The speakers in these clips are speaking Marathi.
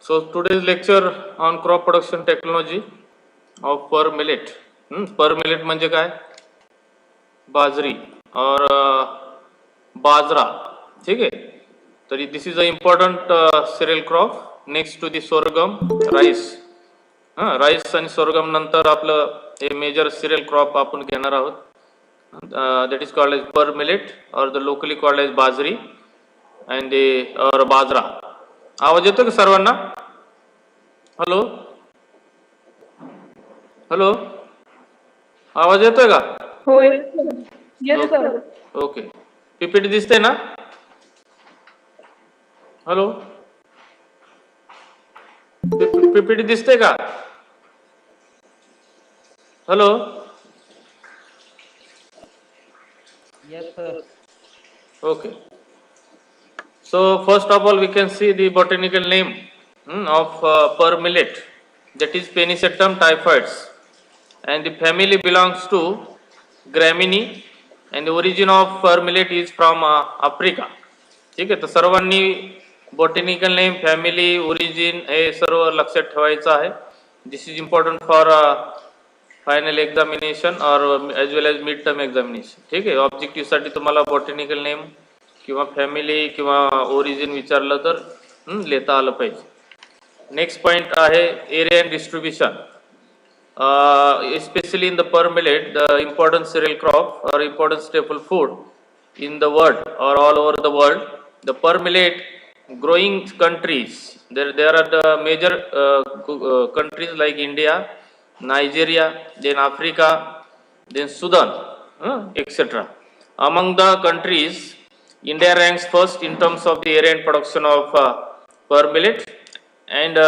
So today's lecture on crop production technology of per millet. Per millet म्हणजे काय? बाजरी और बाजरा, ठीक है. तर this is a important cereal crop next to the sorghum, rice. Rice आणि सोरगम नंतर आपलं हे मेजर सिरियल क्रॉप आपण घेणार आहोत. That is called as per millet or the locally called as बाजरी and or बाजरा. आवाज येतो का सर्वांना? हॅलो हॅलो, आवाज येतोय का? हो येस सर. ओके, पीपीटी दिसते ना? हॅलो, पीपीटी दिसते का? Hello, Yes, sir. okay. So first of all we can see the botanical name of per millet, that is Penicetum typhoides, and the family belongs to Gramineae and the origin of per millet is from Africa. ठीक आहे, तर सर्वांनी बॉटॅनिकल नेम, फॅमिली, ओरिजिन हे सर्व लक्षात ठेवायचं आहे. This is important for final examination और as well as mid term examination. ठीक आहे, ऑब्जेक्टिव्हसाठी तुम्हाला बॉटॅनिकल नेम किंवा फॅमिली किंवा ओरिजिन विचारलं तर लिहिता आलं पाहिजे. नेक्स्ट पॉईंट आहे area and distribution. Especially in the per millet, the important cereal crop or important staple food in the world or all over the world, the per millet growing countries, there are the major countries like India, Nigeria, then Africa, then Sudan, etc. Among the countries, India ranks first in terms of the area and production of per millet, and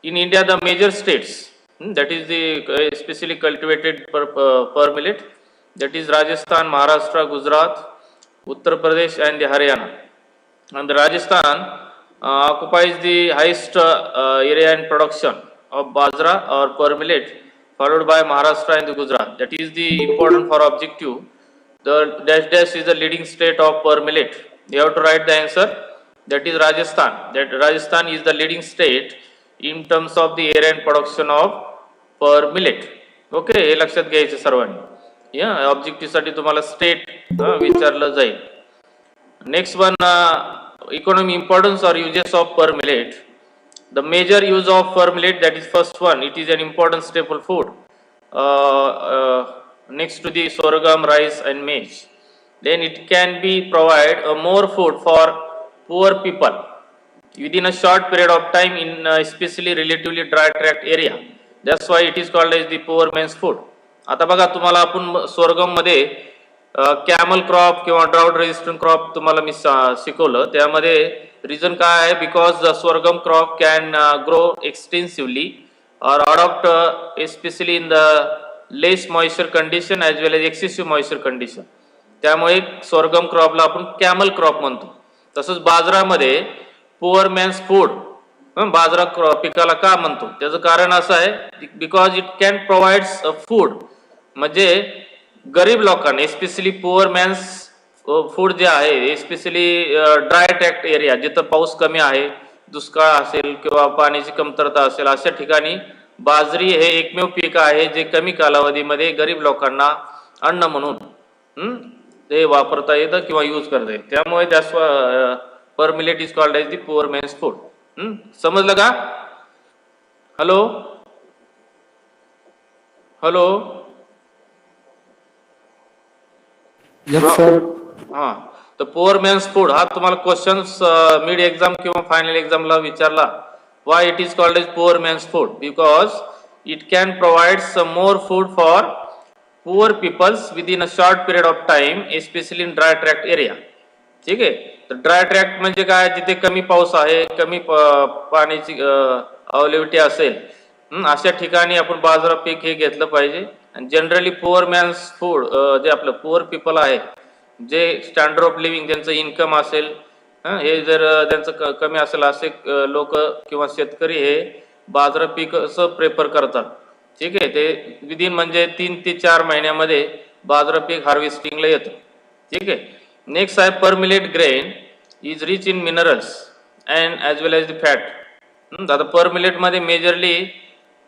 in India the major states, that is the especially cultivated per millet, that is Rajasthan, Maharashtra, Gujarat, Uttar Pradesh and the Haryana. And the Rajasthan occupies the highest area and production of bajra or per millet, followed by Maharashtra and the Gujarat. That is the important for objective. The dash is the leading state of per millet. You have to write the answer. That is Rajasthan. That Rajasthan is the leading state in terms of the area and production of per millet. Okay, हे लक्षात घ्यायचं सर्वांनी. या ऑब्जेक्टिव्ह साठी तुम्हाला स्टेट विचारलं जाईल. Next one, economy importance or uses of per millet. The major use of per millet, that is first one, it is an important staple food next to the sorghum, rice and maize. Then it can be provide more food for poor people within a short period of time in especially relatively dry tract area. That's why it is called as the poor man's food. आता बघा, तुम्हाला आपण सोरगम मध्ये कॅमल क्रॉप किंवा ड्राउट रेजिस्टंट क्रॉप तुम्हाला मी शिकवलं. त्यामध्ये रिझन काय आहे? Because the sorghum crop can grow extensively और adopt especially in the less moisture condition as well as excessive moisture condition. त्यामुळे सोरगम क्रॉपला आपण कॅमल क्रॉप म्हणतो. तसंच बाजरामध्ये पुअर मॅन्स फूड, बाजरा पिकाला का म्हणतो? त्याचं कारण असं आहे, because it can provides a food, म्हणजे गरीब लोकांना एस्पेशली पुअर मॅन्स फूड जे आहे, एस्पेशली ड्राय ट्रॅक्ट एरिया, जिथं पाऊस कमी आहे, दुष्काळ असेल किंवा पाण्याची कमतरता असेल, अशा ठिकाणी बाजरी हे एकमेव पीक आहे जे कमी कालावधीमध्ये गरीब लोकांना अन्न म्हणून ते वापरता येतं किंवा यूज करता येतं. त्यामुळे त्यास pearl millet is called as the poor man's food. समजलं का? हॅलो हॅलो, हां, तर पुअर मॅन्स फूड हा तुम्हाला क्वेश्चन्स मिड एक्झाम किंवा फायनल एक्झामला विचारला. Why it is called as poor man's food? Because it can provide some more food for poor peoples within a short period of time, especially in dry tract area. ठीक आहे, तर ड्राय ट्रॅक्ट म्हणजे काय? जिथे कमी पाऊस आहे, कमी पाण्याची अवेलेबिलिटी असेल, अशा ठिकाणी आपण बाजरा पीक हे घेतलं पाहिजे. आणि जनरली पुअर मॅन्स फूड जे आपलं पुअर पीपल आहे, जे स्टँडर्ड ऑफ लिव्हिंग ज्यांचं इन्कम असेल, हे जर त्यांचं कमी असेल, असे लोक किंवा शेतकरी हे बाजरा पीक असं प्रेफर करतात. ठीक आहे, ते विदिन म्हणजे 3 ते 4 महिन्यामध्ये बाजरा पीक हार्वेस्टिंगला येतं. ठीक आहे. नेक्स्ट आहे pearl millet grain is rich in minerals and as well as the fat. आता पर मिलेट मध्ये मेजरली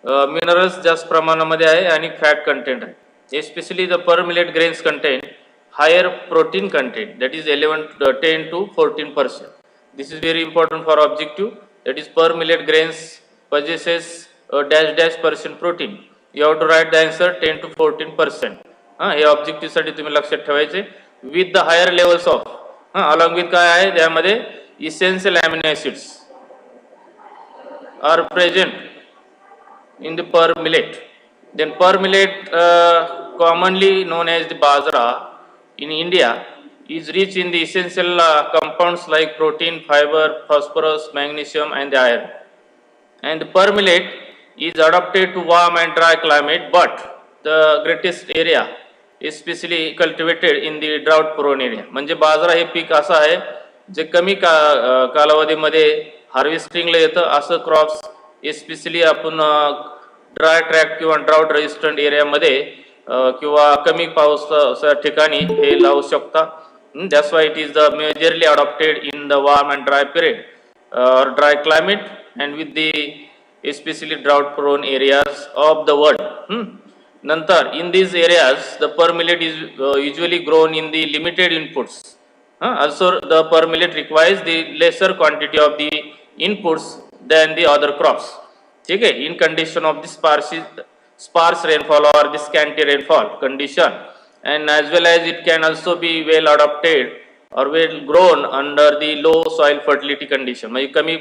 मिनरल्स जास्त प्रमाणामध्ये आहे आणि फॅट कंटेंट आहे. Especially the pearl millet grains contain higher protein content, that is 10 to 14%. This is very important for objective, that is per millet grains possesses a dash dash percent protein. You have to write the answer 10 to 14%. हे ऑब्जेक्टिव्ह साठी तुम्ही लक्षात ठेवायचे. With the higher levels of along with काय आहे त्यामध्ये essential amino acids are present in the per millet. Then per millet, commonly known as the bajra in India, is rich in the essential compounds like protein, fiber, phosphorus, magnesium and the iron. And the per millet is adapted to warm and dry climate, but the greatest area especially cultivated in the drought prone area. म्हणजे बाजरा हे पीक असं आहे जे कमी कालावधीमध्ये हार्वेस्टिंगला येतं. असं क्रॉप्स एस्पेशली आपण ड्राय ट्रॅक किंवा ड्राउट रेजिस्टंट एरियामध्ये किंवा कमी पाऊस ठिकाणी हे लावू शकता. That's why it is the majorly adopted in the warm and dry period और dry climate and with the especially drought prone areas of the world. नंतर in these areas the per millet is usually grown in the limited inputs. Also the per millet requires the lesser quantity of the inputs than the other crops. ठीक है, in condition of the sparse rainfall or the scanty rainfall condition, and as well as it can also be well adapted or well grown under the low soil fertility condition. म्हणजे कमी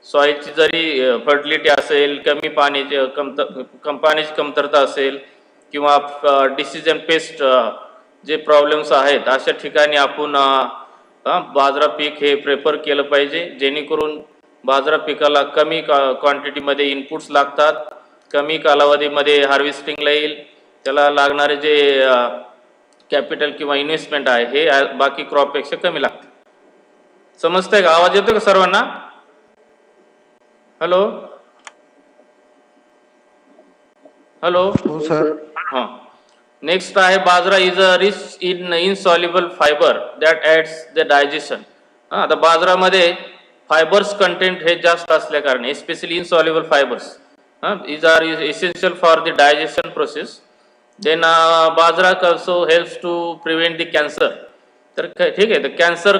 सॉइलची जरी फर्टिलिटी असेल, कमी पाण्याची कमतरता असेल किंवा डिसीज अँड पेस्ट जे प्रॉब्लेम्स आहेत अशा ठिकाणी आपण बाजरा पीक हे प्रेफर केलं पाहिजे. जेणेकरून बाजरा पिकाला कमी क्वांटिटीमध्ये इनपुट्स लागतात, कमी कालावधीमध्ये हार्वेस्टिंगला येईल, त्याला लागणारे जे कॅपिटल किंवा इन्व्हेस्टमेंट आहे हे बाकी क्रॉपपेक्षा कमी लागते. समजतंय का? आवाज येतो का सर्वांना? Hello hello. हो सर. हां, नेक्स्ट आहे bajra is a rich in insoluble fibre that adds the digestion. आता बाजरामध्ये फायबर्स कंटेंट हे जास्त असल्या कारणे especially insoluble fibres is are essential for the digestion process. Then bajra also helps to prevent the cancer. तर ठीक आहे, तर कॅन्सर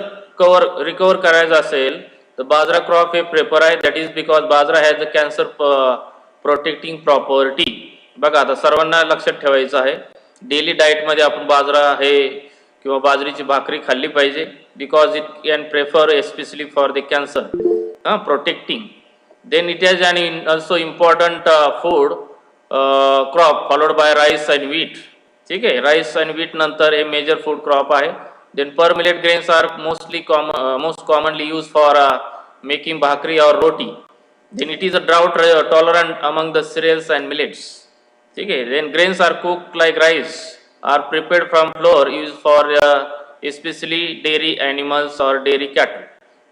रिकवर करायचं असेल तर बाजरा क्रॉप हे प्रेफर आहे. That is because bajra has the cancer protecting property. बघा आता सर्वांना लक्षात ठेवायचं आहे, डेली डाएटमध्ये आपण बाजरा हे किंवा बाजरीची भाकरी खाल्ली पाहिजे. Because it can prefer especially for the cancer protecting. Then it has an also important food crop followed by rice and wheat. ठीक आहे, राईस अँड व्हीट नंतर हे मेजर फूड क्रॉप आहे. Then per millet grains are most commonly used for making bhakri or roti. Then it is a drought tolerant among the cereals and millets. Okay. Then grains are cooked like rice, are prepared from flour used for especially dairy animals or dairy cattle.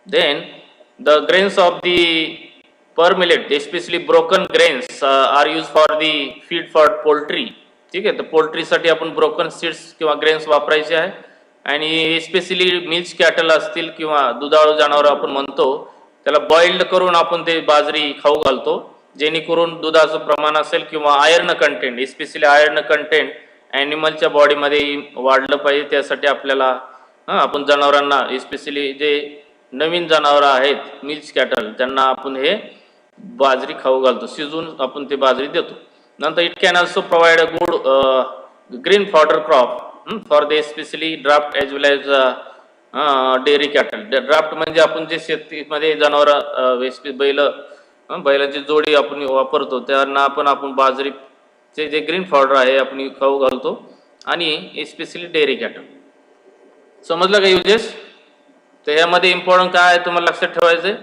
Then the grains of the per millet, especially broken grains, are used for the feed for poultry. ठीक आहे, तर पोल्ट्रीसाठी आपण ब्रोकन सीड्स किंवा ग्रेन्स वापरायचे आहे. आणि एस्पेशली मिल्क कॅटल असतील किंवा दुधाळू जनावर आपण म्हणतो त्याला बॉइल्ड करून आपण ते बाजरी खाऊ घालतो, जेणेकरून दुधाचं प्रमाण असेल किंवा iron content, especially iron content ॲनिमलच्या बॉडीमध्ये वाढलं पाहिजे. त्यासाठी आपल्याला आपण जनावरांना एस्पेशली जे नवीन जनावरं आहेत मिल्क कॅटल त्यांना आपण हे बाजरी खाऊ घालतो, शिजवून आपण ते बाजरी देतो. नंतर it can also provide a good green fodder crop for the especially draft as well as dairy cattle. Draft म्हणजे आपण जे शेतीमध्ये जनावरं बैलाची जोडी आपण वापरतो त्यांना आपण बाजरीचे जे ग्रीन फॉडर आहे आपण खाऊ घालतो आणि एस्पेशली डेअरी कॅटल. समजलं का युजेस? तर यामध्ये इम्पॉर्टंट काय आहे तुम्हाला लक्षात ठेवायचं.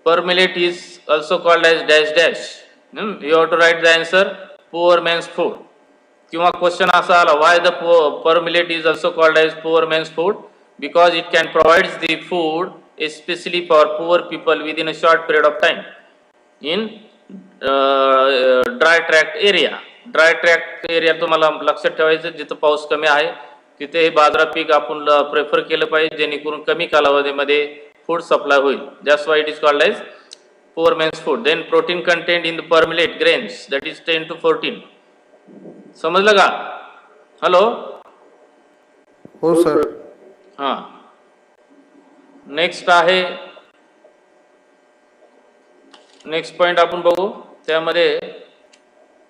Pearl millet is also called as dash dash. You have to write the answer poor man's food. किंवा क्वेश्चन असा आला, why the pearl millet is also called as poor man's food? Because it can provides the food especially for poor people within a short period of time in dry tract area. Dry tract area तुम्हाला लक्षात ठेवायचं, जिथं पाऊस कमी आहे तिथे हे बाजरा पीक आपण प्रेफर केलं पाहिजे, जेणेकरून कमी कालावधीमध्ये फूड सप्लाय होईल. That's why it is called as poor man's food. Then protein content in the per millet grains, that is 10 to 14. समजलं का? हॅलो. हो सर. हां. नेक्स्ट आहे, नेक्स्ट पॉइंट आपण बघू. त्यामध्ये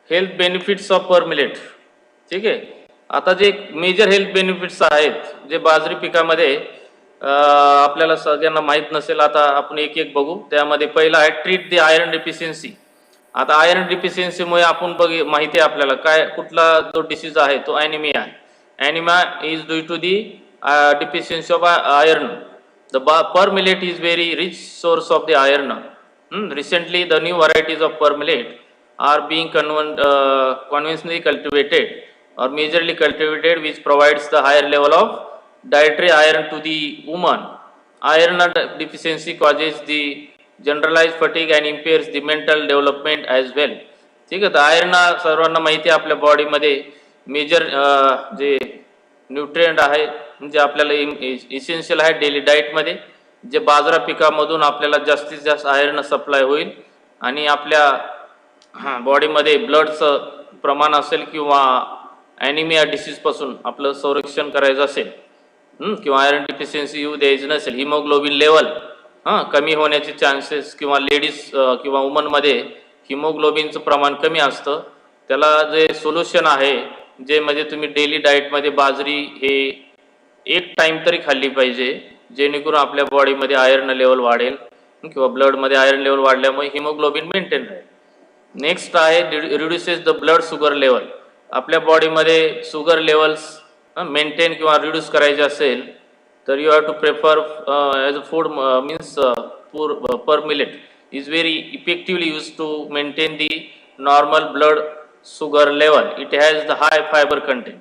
health benefits of pearl millet. ठीक आहे. आता जे मेजर हेल्थ बेनिफिट्स आहेत जे बाजरी पिकामध्ये आपल्याला सगळ्यांना माहीत नसेल, आता आपण एक एक बघू. त्यामध्ये पहिला आहे ट्रीट द आयर्न डिफिशियन्सी. आता आयर्न डिफिशियन्सीमुळे आपण माहिती आहे आपल्याला काय कुठला जो डिसीज आहे तो ॲनिमिया आहे. Anaemia is due to the deficiency of iron. The per millet is very rich source of the iron. Recently, the new varieties of per millet are being conventionally cultivated or majorly cultivated, which provides the higher level of dietary iron to the woman. Iron deficiency causes the generalized fatigue and impairs the mental development as well. ठीक आहे. तर आयर्न सर्वांना माहिती आहे आपल्या बॉडीमध्ये मेजर जे न्यूट्रिएंट आहे म्हणजे आपल्याला इसेन्शियल आहे डेली डाएटमध्ये, जे बाजरा पिकामधून आपल्याला जास्तीत जास्त आयर्न सप्लाय होईल आणि आपल्या बॉडीमध्ये ब्लडचं प्रमाण असेल किंवा ॲनिमिया डिसीजपासून आपलं संरक्षण करायचं असेल किंवा आयर्न डिफिशियन्सी येऊ द्यायचं नसेल, हिमोग्लोबिन लेवल कमी होण्याचे चान्सेस किंवा लेडीज किंवा वुमनमध्ये हिमोग्लोबिनचं प्रमाण कमी असतं, त्याला जे सोल्युशन आहे जे म्हणजे तुम्ही डेली डाएटमध्ये बाजरी हे एक टाइम तरी खाल्ली पाहिजे, जेणेकरून आपल्या बॉडीमध्ये आयर्न लेवल वाढेल किंवा ब्लडमध्ये आयर्न लेवल वाढल्यामुळे हिमोग्लोबिन मेंटेन राहील. नेक्स्ट आहे reduces the blood sugar level. आपल्या बॉडीमध्ये शुगर लेवल्स मेंटेन किंवा रिड्यूस करायचे असेल तर you have to prefer as a food means pearl millet is very effectively use to maintain the normal blood sugar level. It has the high fibre content.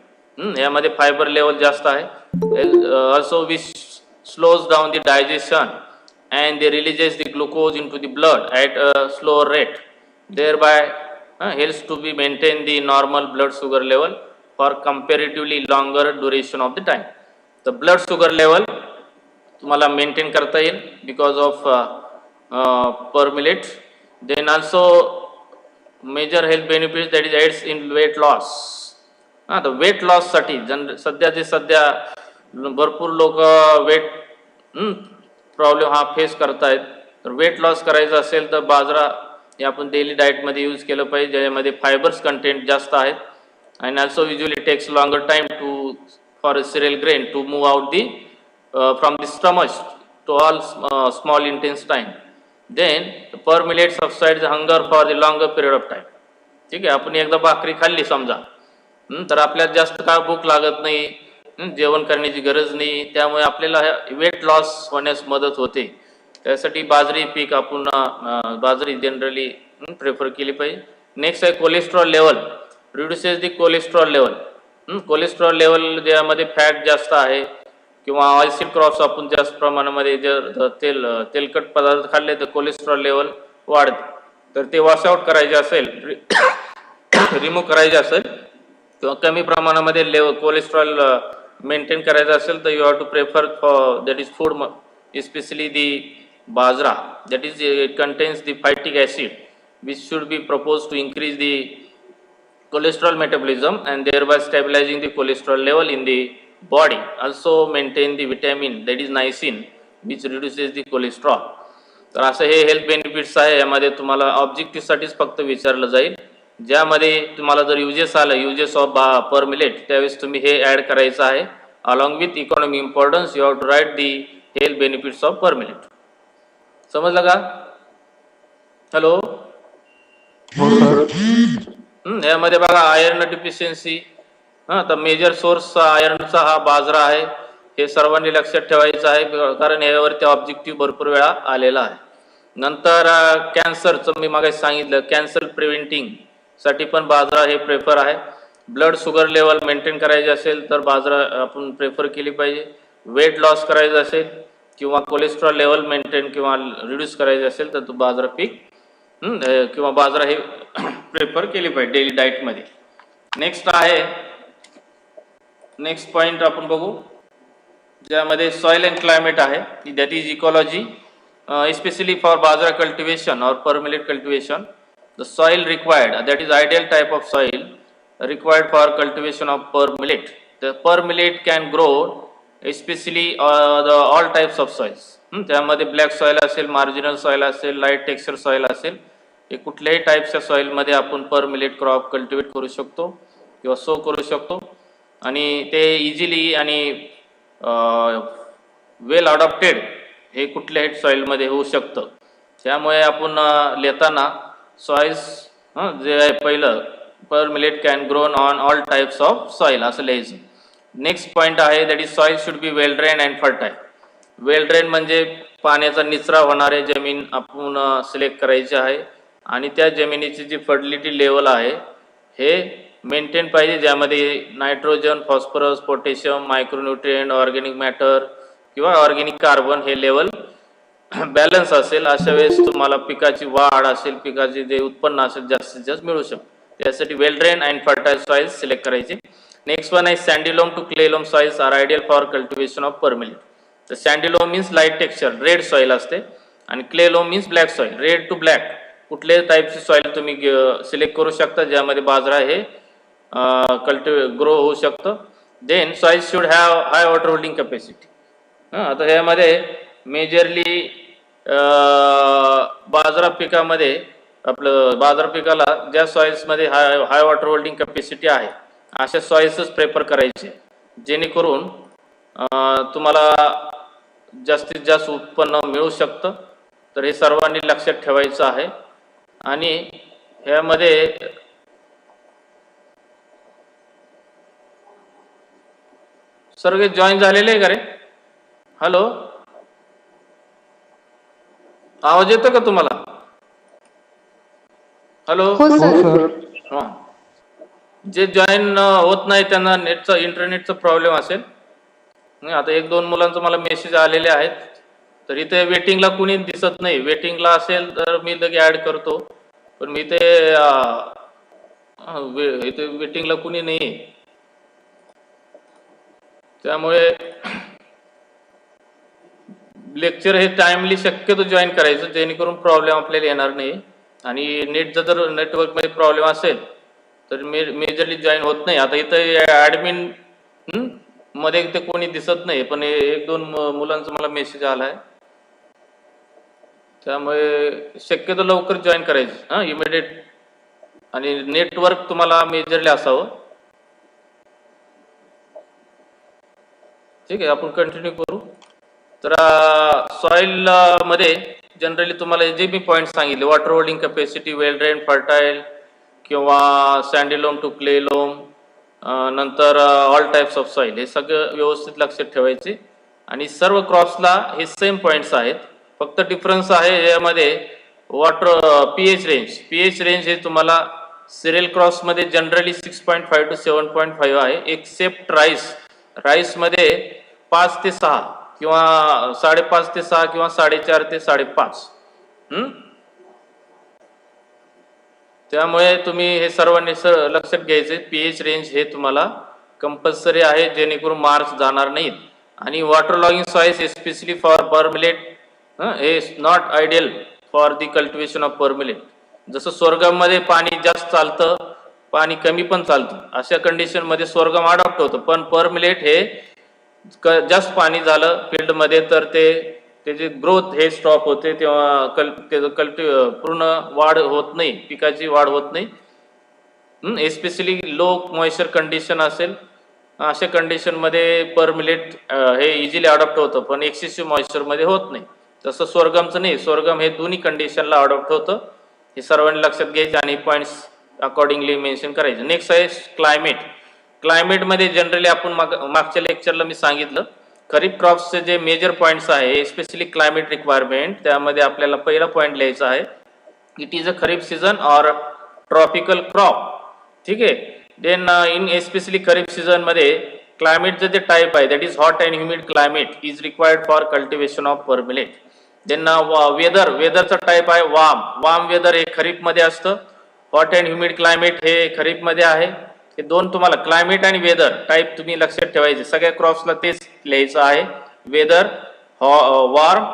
यामध्ये फायबर लेवल जास्त आहे. Also which slows down the digestion and they releases the glucose into the blood at a slower rate, thereby helps to be maintain the normal blood sugar level for comparatively longer duration of the time. The blood sugar level तुम्हाला मेंटेन करता येईल because of per millet. Then also major health benefits that is aids in weight loss. तर वेट लॉससाठी सध्या भरपूर लोक वेट प्रॉब्लेम हा फेस करतायत. तर वेट लॉस करायचं असेल तर बाजरा हे आपण डेली डाएटमध्ये यूज केलं पाहिजे, ज्यामध्ये फायबर्स कंटेंट जास्त आहेत. And also usually takes longer time to for a cereal grain to move out the from the stomach to all small intestine. Then pearl millet subside the hunger for the longer period of time. ठीक आहे. आपण एकदा भाकरी खाल्ली समजा तर आपल्याला जास्त काळ भूक लागत नाही, जेवण करण्याची गरज नाही, त्यामुळे आपल्याला वेट लॉस होण्यास मदत होते. त्यासाठी बाजरी पीक आपण बाजरी जनरली प्रेफर केली पाहिजे. नेक्स्ट आहे कोलेस्ट्रॉल लेवल. रिड्युसेस दी कोलेस्ट्रॉल लेवल. कोलेस्ट्रॉल लेवल ज्यामध्ये फॅट जास्त आहे किंवा ऑइलसीड क्रॉप्स आपण जास्त प्रमाणामध्ये जर तेलकट पदार्थ खाल्ले तर कोलेस्ट्रॉल लेवल वाढते. तर ते वॉश आउट करायचे असेल, रिमूव्ह करायचे असेल किंवा कमी प्रमाणामध्ये कोलेस्ट्रॉल मेंटेन करायचं असेल तर you have to prefer for that is food especially the bajra, that is it contains the phytic acid which should be proposed to increase the cholesterol metabolism and thereby stabilizing the cholesterol level in the body. Also maintain the vitamin that is niacin which reduces the cholesterol. तर असं हे हेल्थ बेनिफिट्स आहे. यामध्ये तुम्हाला ऑब्जेक्टिव्हसाठीच फक्त विचारलं जाईल, ज्यामध्ये तुम्हाला जर युजेस आलं युजेस ऑफ पर मिलेट त्यावेळेस तुम्ही हे ॲड करायचं आहे. Along with economy importance you have to write the health benefits of pearl millet. समजलं का? हॅलो. यामध्ये बघा आयर्न डिफिशियन्सी. तर मेजर सोर्स आयर्नचा हा बाजरा आहे. हे सर्वांनी लक्षात ठेवायचं आहे कारण यावरती ऑब्जेक्टिव्ह भरपूर वेळा आलेला आहे. नंतर कॅन्सरचं मी मागे सांगितलं, कॅन्सर प्रिव्हेंटिंग साठी पण बाजरा हे प्रेफर आहे. ब्लड शुगर लेवल मेंटेन करायचे असेल तर बाजरा आपण प्रेफर केली पाहिजे. वेट लॉस करायचं असेल किंवा कोलेस्ट्रॉल लेवल मेंटेन किंवा रिड्यूस करायचे असेल तर तो बाजरा पीक किंवा बाजरा हे प्रेफर केली पाहिजे डेली डाएटमध्ये. नेक्स्ट आहे, नेक्स्ट पॉइंट आपण बघू ज्यामध्ये सॉइल अँड क्लायमेट आहे, that is ecology. especially for bajra cultivation or pearl millet cultivation, the soil required, that is ideal type of soil required for cultivation of pearl millet. The pearl millet can grow especially the all types of soils. त्यामध्ये ब्लॅक सॉइल असेल, मार्जिनल सॉइल असेल, लाईट टेक्स्चर सॉइल असेल, हे कुठल्याही टाईपच्या सॉइलमध्ये आपण पर मिलेट क्रॉप कल्टिवेट करू शकतो किंवा सो करू शकतो आणि ते इझिली आणि वेल अडॉप्टेड हे कुठल्याही सॉइलमध्ये होऊ शकतं. त्यामुळे आपण लेताना सॉइल्स जे आहे पहिलं pearl millet can grown on all types of soil असं लिहायचं. नेक्स्ट पॉईंट आहे that is soil should be well drain and fertile. Well drain म्हणजे पाण्याचा निचरा होणारे जमीन आपण सिलेक्ट करायची आहे आणि त्या जमिनीची जी फर्टिलिटी लेवल आहे हे मेंटेन पाहिजे, ज्यामध्ये nitrogen, phosphorus, potassium, micronutrient, organic matter किंवा ऑर्गॅनिक कार्बन हे लेवल बॅलन्स असेल. अशा वेळेस तुम्हाला पिकाची वाढ असेल, पिकाचे जे उत्पन्न असेल जास्तीत जास्त मिळू शकतं. त्यासाठी well drain and fertile soils select करायचे. नेक्स्ट वन आहे sandy loam to clay loam soils are ideal for cultivation of pearl millet. तर sandy loam means light texture red soil असते आणि clay loam means black soil, red to black. कुठल्याही टाईपची सॉइल तुम्ही सिलेक्ट करू शकता ज्यामध्ये बाजरा हे ग्रो होऊ शकतं. Then soil should have high water holding capacity. आता ह्यामध्ये मेजरली बाजरा पिकामध्ये आपलं बाजरा पिकाला ज्या सॉइल्समध्ये हाय वॉटर होल्डिंग कॅपॅसिटी आहे अशा सॉइल्सच प्रेफर करायचे, जेणेकरून तुम्हाला जास्तीत जास्त उत्पन्न मिळू शकतं. तर हे सर्वांनी लक्षात ठेवायचं आहे. आणि ह्यामध्ये सर्व जॉईन झालेले आहे का रे? हॅलो, आवाज येतो का तुम्हाला? हॅलो, हो सर. हां, जे जॉईन होत नाही त्यांना नेटचा इंटरनेटचा प्रॉब्लेम असेल. आता 1-2 मुलांचं मला मेसेज आलेले आहेत. तर इथे वेटिंगला कुणी दिसत नाही. वेटिंगला असेल तर मी लगे ॲड करतो, पण मी ते इथे वेटिंगला कुणी नाही. त्यामुळे लेक्चर हे टाइमली शक्यतो जॉईन करायचं, जेणेकरून प्रॉब्लेम आपल्याला येणार नाही. आणि नेटचा जर नेटवर्कमध्ये प्रॉब्लेम असेल तर मेजरली जॉईन होत नाही. आता इथं ॲडमिन मध्ये ते कोणी दिसत नाही, पण 1-2 मुलांचा मला मेसेज आला आहे. त्यामुळे शक्यतो लवकर जॉईन करायचं इमिडिएट. आणि नेटवर्क तुम्हाला मेजरली असावं. ठीक आहे, आपण कंटिन्यू करू. तर सॉइल मध्ये जनरली तुम्हाला जे मी पॉईंट सांगितले, वॉटर होल्डिंग कॅपॅसिटी, वेल ड्रेन, फर्टाईल किंवा सँडी लोम टू क्ले लोम, नंतर ऑल टाईप्स ऑफ सॉइल, हे सगळं व्यवस्थित लक्षात ठेवायचे. आणि सर्व क्रॉप्सला हे सेम पॉईंट्स आहेत. फक्त डिफरन्स आहे यामध्ये water pH range. PH range हे तुम्हाला सिरियल क्रॉप्समध्ये जनरली 6.5 to 7.5 आहे, एक्सेप्ट राईस. राईसमध्ये 5 ते 6 किंवा 5.5 ते 6 किंवा 4.5 ते 5.5. त्यामुळे तुम्ही हे सर्वांनी लक्षात घ्यायचे. पीएच रेंज हे तुम्हाला कंपल्सरी आहे, जेणेकरून मार्क्स जाणार नाहीत. आणि water logging soils especially for pearl millet हे not ideal for the cultivation of pearl millet. जसं सोरगममध्ये पाणी जास्त चालतं, पाणी कमी पण चालतं, अशा कंडिशनमध्ये सोरगम अडॉप्ट होतं. पण पेर्ल मिलेट हे जास्त पाणी झालं फील्डमध्ये तर त्याची ग्रोथ हे स्टॉप होते, तेव्हा पूर्ण वाढ होत नाही, पिकाची वाढ होत नाही. एस्पेशली लो मॉइश्चर कंडिशन असेल अशा कंडिशनमध्ये पेर्ल मिलेट हे इझिली अडॉप्ट होतं, पण एक्सेसिव्ह मॉइश्चरमध्ये होत नाही. तसं सोरगमचं नाही, सोरगम हे दोन्ही कंडिशनला अडॉप्ट होतं. हे सर्वांनी लक्षात घ्यायचं आणि पॉईंट्स अकॉर्डिंगली मेन्शन करायचे. नेक्स्ट आहे क्लायमेट. क्लायमेटमध्ये जनरली आपण मागच्या लेक्चरला मी सांगितलं खरीप क्रॉप्सचे जे मेजर पॉईंट्स आहे, एस्पेशली क्लायमेट रिक्वायरमेंट, त्यामध्ये आपल्याला पहिला पॉईंट लिहायचा आहे, it is a kharif season or tropical crop. ठीक आहे. देन इन एस्पेशली खरीप सीझनमध्ये क्लायमेटचं जे टाईप आहे that is hot and humid climate is required for cultivation of pearl millet. Then वेदरचा टाईप आहे वार्म वेदर हे खरीपमध्ये असतं. हॉट अँड ह्युमिड क्लायमेट हे खरीपमध्ये आहे. हे दोन तुम्हाला क्लायमेट आणि वेदर टाईप तुम्ही लक्षात ठेवायचे. सगळ्या क्रॉप्सला तेच लिहायचं आहे. Weather warm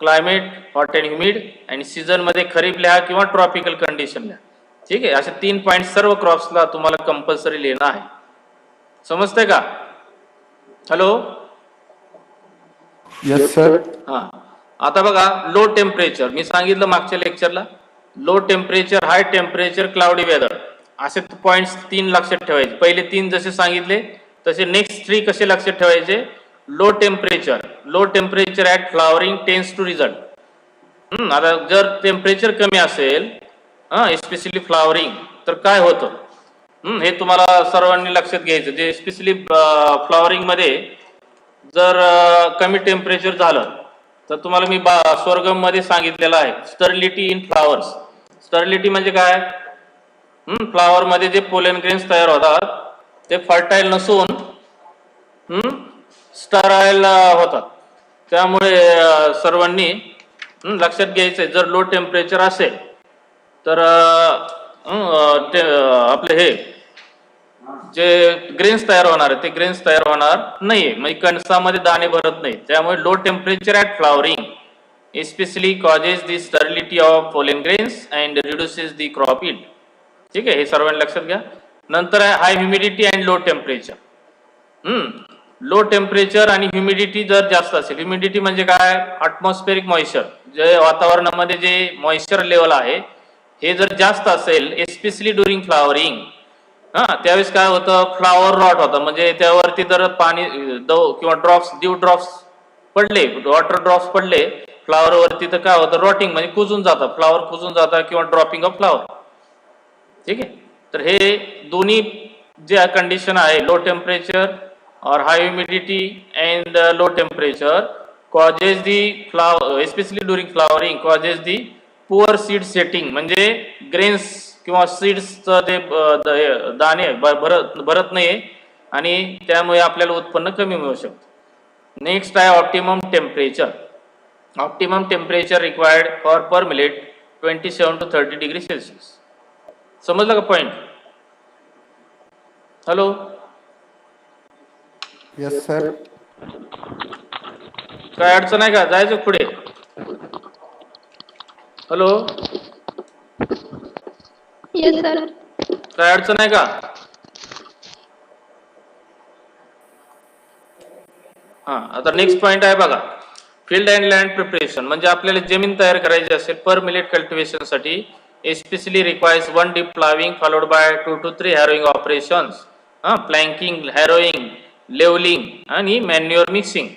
climate hot and humid, आणि सीझन मध्ये खरीप लिहा किंवा ट्रॉपिकल कंडिशन लिहा. ठीक आहे, असे 3 पॉईंट सर्व क्रॉप्सला तुम्हाला कंपल्सरी लिहिणं आहे. समजतंय का? हॅलो. Yes, sir. हा, आता बघा लो टेम्परेचर, मी सांगितलं मागच्या लेक्चरला, low temperature, high temperature, cloudy weather, असे पॉइंट्स 3 लक्षात ठेवायचे. पहिले 3 जसे सांगितले तसे नेक्स्ट 3 कसे लक्षात ठेवायचे? Low temperature at flowering tends to result. आता जर टेम्परेचर कमी असेल एस्पेशली फ्लावरिंग, तर काय होतं हे तुम्हाला सर्वांनी लक्षात घ्यायचं. जे एस्पेशली फ्लावरिंग मध्ये जर कमी टेम्परेचर झालं तर तुम्हाला मी स्वर्गम मध्ये सांगितलेलं आहे स्टर्लिटी इन फ्लावर्स. स्टर्लिटी म्हणजे काय? फ्लावर मध्ये जे पोलन ग्रेन्स तयार होतात ते फर्टाईल नसून स्टराईल होतात. त्यामुळे सर्वांनी लक्षात घ्यायचंय, जर लो टेम्परेचर असेल तर आपले हे जे ग्रेन्स तयार होणार आहे ते ग्रेन्स तयार होणार नाहीये, म्हणजे कणसामध्ये दाणे भरत नाही. त्यामुळे low temperature at flowering especially causes the sterility of pollen grains and reduces the crop yield. ठीक आहे, हे सर्वांनी लक्षात घ्या. नंतर आहे high humidity and low temperature. Low temperature आणि ह्युमिडिटी जर जास्त असेल, ह्युमिडिटी म्हणजे काय? अटमॉस्फेरिक मॉइश्चर, जे वातावरणामध्ये जे मॉइश्चर लेवल आहे हे जर जास्त असेल एस्पेशली ड्युरिंग फ्लावरिंग, त्यावेळेस काय होतं? फ्लावर रॉट होतं. म्हणजे त्यावरती जर पाणी किंवा ड्रॉप्स पडले, वॉटर ड्रॉप्स पडले फ्लावर वरती, तर काय होतं? रॉटिंग म्हणजे कुजून जातं, फ्लावर कुजून जातं किंवा ड्रॉपिंग ऑफ फ्लावर. ठीक आहे, तर हे दोन्ही जे कंडिशन आहे, लो टेम्परेचर और high humidity and low temperature causes the especially during flowering causes the poor seed setting, म्हणजे ग्रेन्स किंवा सीड्सचं ते दाणे भरत नाही आणि त्यामुळे आपल्याला उत्पन्न कमी मिळू शकतं. नेक्स्ट आहे optimum temperature. Optimum temperature required for per millet 27 to 30 degree Celsius. समजलं का पॉइंट? हॅलो. Yes, sir. काय अडचण आहे का? जायचं पुढे. हॅलो. Yes, sir. काय अडचण आहे का? आता नेक्स्ट पॉइंट आहे बघा, फील्ड अँड लँड प्रिपरेशन. म्हणजे आपल्याला जमीन तयार करायची असेल पर मिलेट कल्टिवेशन साठी especially requires 1 deep ploughing followed by 2 to 3 harrowing operations, planking, harrowing, levelling आणि मॅन्युअर मिक्सिंग.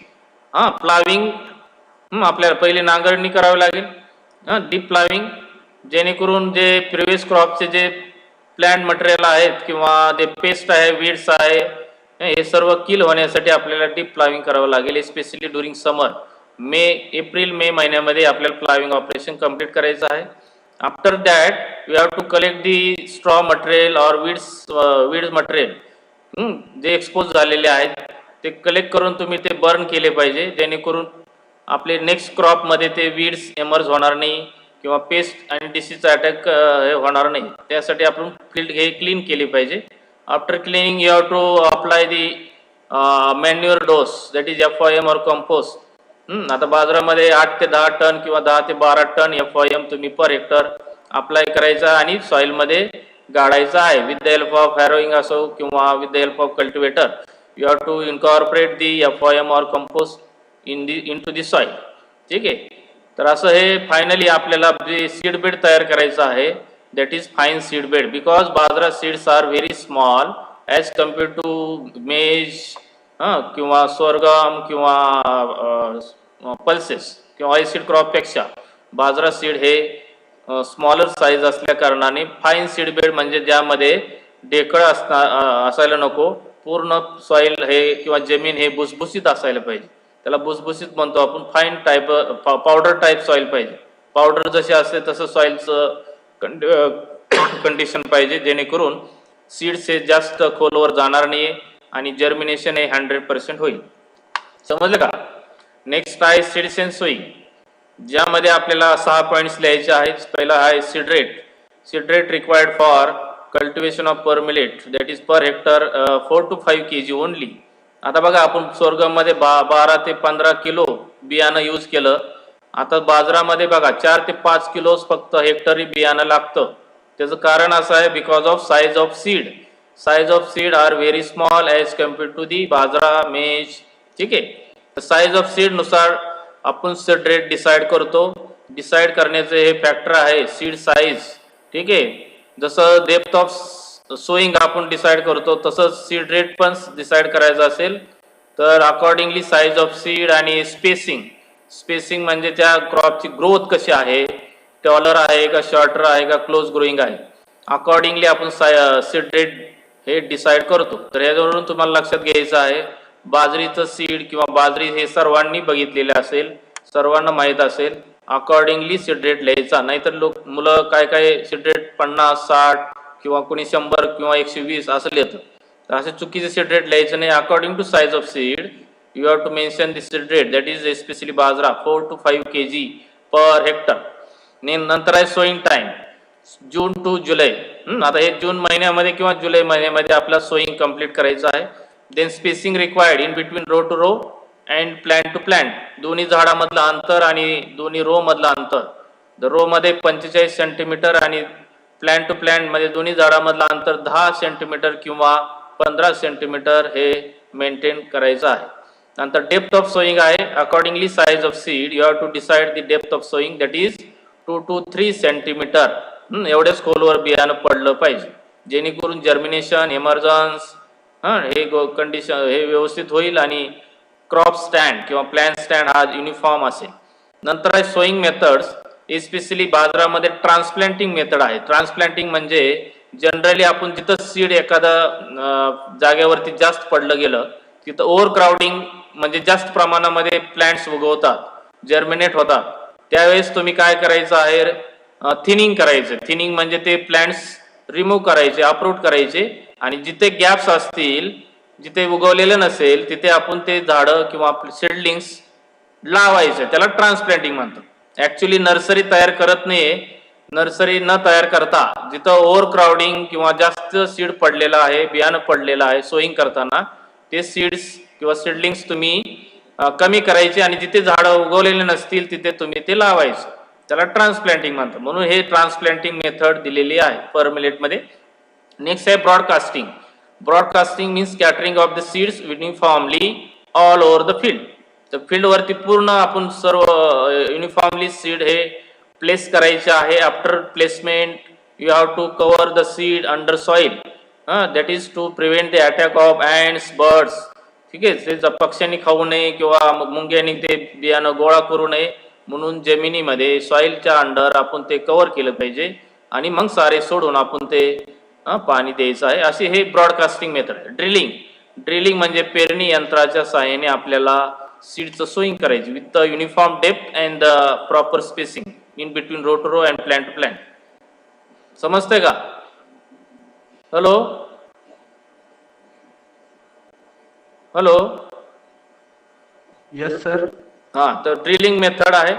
प्लाविंग आपल्याला पहिले नांगरणी करावी लागेल. डीप प्लाविंग जेणेकरून जे प्रिव्हियस क्रॉपचे जे प्लांट मटेरियल आहेत किंवा जे पेस्ट आहे, वीड्स आहे, हे सर्व किल होण्यासाठी आपल्याला डीप प्लाविंग करावं लागेल. Especially during summer, April May महिन्यामध्ये आपल्याला प्लाविंग ऑपरेशन कम्प्लीट करायचं आहे. After that we have to collect the straw material और वीड्स मटेरियल जे एक्सपोज झालेले आहेत ते कलेक्ट करून तुम्ही ते बर्न केले पाहिजे, जेणेकरून आपले नेक्स्ट क्रॉपमध्ये ते वीड्स एमर्ज होणार नाही किंवा पेस्ट आणि डिसीजचा अटॅक होणार नाही. त्यासाठी आपण फील्ड हे क्लीन केली पाहिजे. After cleaning you have to apply the manure dose, that is FOM और कंपोस्ट. आता बाजारामध्ये 8 ते 10 टन किंवा 10 ते 12 टन FOM तुम्ही पर हेक्टर अप्लाय करायचा आणि सॉइलमध्ये गाडायचा आहे. With the help of harrowing असो किंवा with the help of cultivator you have to incorporate the FOM और compost into the soil. ठीक आहे, तर असं हे फायनली आपल्याला जे सीड बेड तयार करायचं आहे that is fine seed bed, because बाजरा seeds are very small as compare to maize किंवा स्वर्गम किंवा पल्सेस किंवा ऑइल क्रॉपपेक्षा बाजरा सीड हे स्मॉलर साईज असल्या कारणाने फाईन सीड बेड म्हणजे ज्यामध्ये ढेकळ असायला नको, पूर्ण सॉइल हे किंवा जमीन हे भुसभुशीत असायला पाहिजे. त्याला भुसभुशीत म्हणतो आपण. Fine type powder type soil पाहिजे. पावडर जसे असते तसं सॉइलचं कंडिशन पाहिजे, जेणेकरून सीड्स हे जास्त खोलवर जाणार नाही आणि जर्मिनेशन हे 100% होईल. समजलं का? नेक्स्ट आहे सीड्स अँड सोईंग, ज्यामध्ये आपल्याला 6 पॉईंट्स लिहायचे आहेत. पहिला आहे seed rate. Seed rate required for cultivation of pearl millet that is per hectare 4 to 5 kg only. आता बघा, आपण स्वर्गममध्ये 12 ते 15 किलो बियाणं यूज केलं आता बाजारामध्ये बघा 4 ते 5 किलो फक्त हेक्टरी बियाणं लागतं. त्याचं कारण असं आहे because of size of seed. Size of seed are very small as compared to the bajra maize. ठीक आहे. तर साईज ऑफ सीड नुसार आपण सीड रेट डिसाईड करतो. डिसाईड करण्याचे हे फॅक्टर आहे सीड साईज. ठीक आहे. जसं डेप्थ ऑफ सोईंग आपण डिसाईड करतो तसंच सीड रेट पण डिसाईड करायचं असेल तर अकॉर्डिंगली साईज ऑफ सीड आणि स्पेसिंग. स्पेसिंग म्हणजे त्या क्रॉपची ग्रोथ कशी आहे, टॉलर आहे का, शॉर्टर आहे का, क्लोज ग्रोईंग आहे, अकॉर्डिंगली आपण सीड रेट हे डिसाईड करतो. तर यावरून तुम्हाला लक्षात घ्यायचं आहे बाजरीचं सीड किंवा बाजरी हे सर्वांनी बघितलेले असेल, सर्वांना माहीत असेल. अकॉर्डिंगली सीड रेट लिहायचा. नाहीतर मुलं काय काय सीड रेट 50, 60 किंवा कोणी 100 किंवा 120 असं लिहितं. तर असे चुकीचे सीड रेट लिहायचं नाही. According to size of seed you have to mention the seed rate, that is especially bajra 4 to 5 kg per hectare. नंतर आहे सोईंग टाइम जून टू जुलै. आता हे जून महिन्यामध्ये किंवा जुलै महिन्यामध्ये आपला सोईंग कंप्लीट करायचं आहे. Then spacing required in between row to row and plant to plant. दोन्ही झाडामधलं अंतर आणि दोन्ही रो मधलं अंतर. द रो मध्ये 45 सेंटीमीटर आणि प्लांट टू प्लांट मध्ये दोन्ही झाडामधलं अंतर 10 सेंटीमीटर किंवा 15 सेंटीमीटर हे मेंटेन करायचं आहे. नंतर डेप्थ ऑफ सोईंग आहे. Accordingly size of seed you have to decide the depth of sowing, that is 2 to 3 centimetre. एवढ्याच खोलवर बियाणं पडलं पाहिजे जेणेकरून जर्मिनेशन, एमर्जन्स हे कंडिशन हे व्यवस्थित होईल आणि क्रॉप स्टँड किंवा प्लॅन स्टँड हा युनिफॉर्म असेल. नंतर आहे सोईंग मेथड्स. एस्पेशली बाजारामध्ये ट्रान्सप्लांटिंग मेथड आहे. ट्रान्सप्लांटिंग म्हणजे जनरली आपण जिथं सीड एखादा जागेवरती जास्त पडलं गेलं तिथं ओव्हर क्राउडिंग म्हणजे जास्त प्रमाणामध्ये प्लांट्स उगवतात, जर्मिनेट होतात. त्यावेळेस तुम्ही काय करायचं आहे, थिनिंग करायचं. थिनिंग म्हणजे ते प्लांट्स रिमूव्ह करायचे, अप्रूट करायचे आणि जिथे गॅप्स असतील, जिथे उगवलेलं नसेल तिथे आपण ते झाडं किंवा सीडलिंग्स लावायचे. त्याला ट्रान्सप्लांटिंग म्हणतात. ऍक्च्युली नर्सरी तयार करत नाहीये. नर्सरी न तयार करता जिथं ओव्हर क्राउडिंग किंवा जास्त सीड पडलेलं आहे, बियाणं पडलेलं आहे सोईंग करताना, ते सीड्स किंवा सीडलिंग्स तुम्ही कमी करायचे आणि जिथे झाडं उगवलेले नसतील तिथे तुम्ही ते लावायचं. त्याला ट्रान्सप्लांटिंग म्हणतात. म्हणून हे ट्रान्सप्लांटिंग मेथड दिलेली आहे पर मिलेट मध्ये. नेक्स्ट आहे broadcasting. Broadcasting means scattering of the seeds uniformly all over the field. तर फील्डवरती पूर्ण आपण सर्व युनिफॉर्मली सीड हे प्लेस करायचे आहे. After placement you have to cover the seed under soil, that is to prevent the attack of ants, birds. ठीक आहे. ते पक्ष्यांनी खाऊ नये किंवा मुंग्यांनी ते बियाणं गोळा करू नये म्हणून जमिनीमध्ये सॉइलच्या अंडर आपण ते कव्हर केलं पाहिजे आणि मग सारे सोडून आपण ते पाणी द्यायचं आहे. अशी हे ब्रॉडकास्टिंग मेथड आहे. ड्रिलिंग. ड्रिलिंग म्हणजे पेरणी यंत्राच्या सहाय्याने आपल्याला सीडचं सोईंग करायची with the uniform depth and the proper spacing in between row to row and plant to plant. समजतंय का? Hello hello. Yes sir. तर ड्रिलिंग मेथड आहे.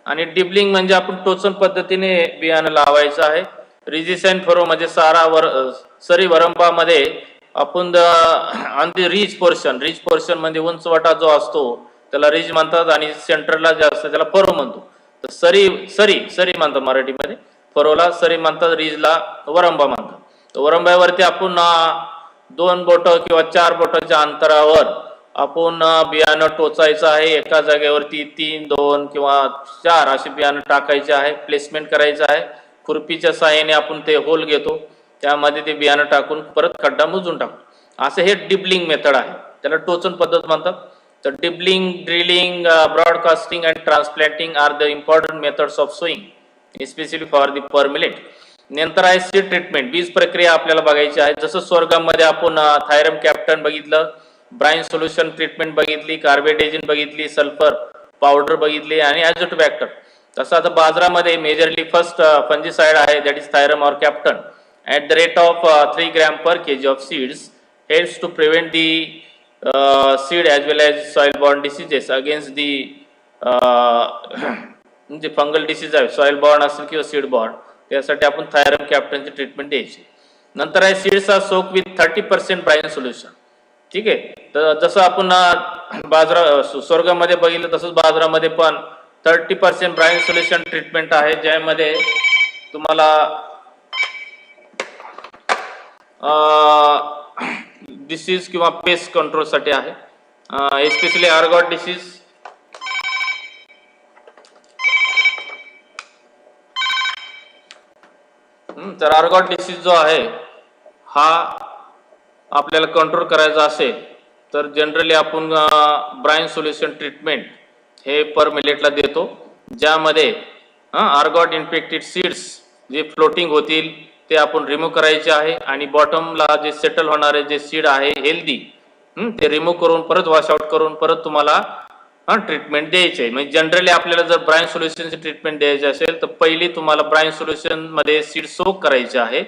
आणि डिबलिंग म्हणजे आपण टोचन पद्धतीने बियाणं लावायचं आहे. रिजिसेंट फरो म्हणजे सरी वरंबामध्ये आपण on the ridge portion. Ridge portion म्हणजे उंचवटा जो असतो त्याला रिज म्हणतात आणि सेंटरला जे असतं त्याला फरो म्हणतो. तर सरी म्हणतात मराठीमध्ये, फरोला सरी म्हणतात, रिजला वरंबा म्हणतात. तर वरंब्यावरती आपण 2 बोटं किंवा 4 बोटाच्या अंतरावर आपण बियाणं टोचायचं आहे. एका जागेवरती 3, 2 किंवा 4 असे बियाणं टाकायचे आहे. प्लेसमेंट करायचं आहे. खुरपीच्या सहाय्याने आपण ते होल घेतो, त्यामध्ये ते बियाणं टाकून परत खड्डा मुजून टाकतो. असं हे डिबलिंग मेथड आहे. त्याला टोचन पद्धत म्हणतात. तर dibbling, drilling, broadcasting and transplanting are the important methods of sowing specially for the pearl millet. नंतर आहे सीड ट्रीटमेंट. बीज प्रक्रिया आपल्याला बघायची आहे. जसं स्वर्गामध्ये आपण थायरम कॅप्टन बघितलं, ब्राइन सोल्युशन ट्रीटमेंट बघितली, कार्बेडेजिन बघितली, सल्फर पावडर बघितली आणि ॲझोटोबॅक्टर. तसं आता बाजारामध्ये मेजरली फर्स्ट फंजिसाइड आहे, दॅट इज थायरम और captan at the rate of 3 gram per kg of seeds helps to prevent the seed as well as soil borne diseases against the म्हणजे फंगल डिसीज आहे, सॉइल बॉर्न असेल किंवा सीड बॉर्न, त्यासाठी आपण थायरम कॅप्टनची ट्रीटमेंट द्यायची. नंतर आहे seeds are soak with 30% brine solution. ठीक आहे. तर जसं आपण स्वर्गामध्ये बघितलं तसंच बाजारामध्ये पण 30% ब्राइन सोल्युशन ट्रीटमेंट आहे, ज्यामध्ये तुम्हाला डिसीज किंवा पेस्ट कंट्रोलसाठी आहे, एस्पेशली आर्गॉट डिसीज. तर आर्गॉट डिसीज जो आहे हा आपल्याला कंट्रोल करायचा असेल तर जनरली आपण ब्राइन सोल्युशन ट्रीटमेंट हे पर मिलेटला देतो, ज्यामध्ये आर्गॉट इन्फेक्टेड सीड्स जे फ्लोटिंग होतील ते आपण रिमूव्ह करायचे आहे आणि बॉटमला जे सेटल होणारे जे सीड आहे हेल्दी ते रिमूव्ह करून परत वॉशआउट करून परत तुम्हाला ट्रीटमेंट द्यायची आहे. म्हणजे जनरली आपल्याला जर ब्राइन सोल्युशनची ट्रीटमेंट द्यायची असेल तर पहिली तुम्हाला ब्राइन सोल्युशन मध्ये सीड सोक करायचे आहे.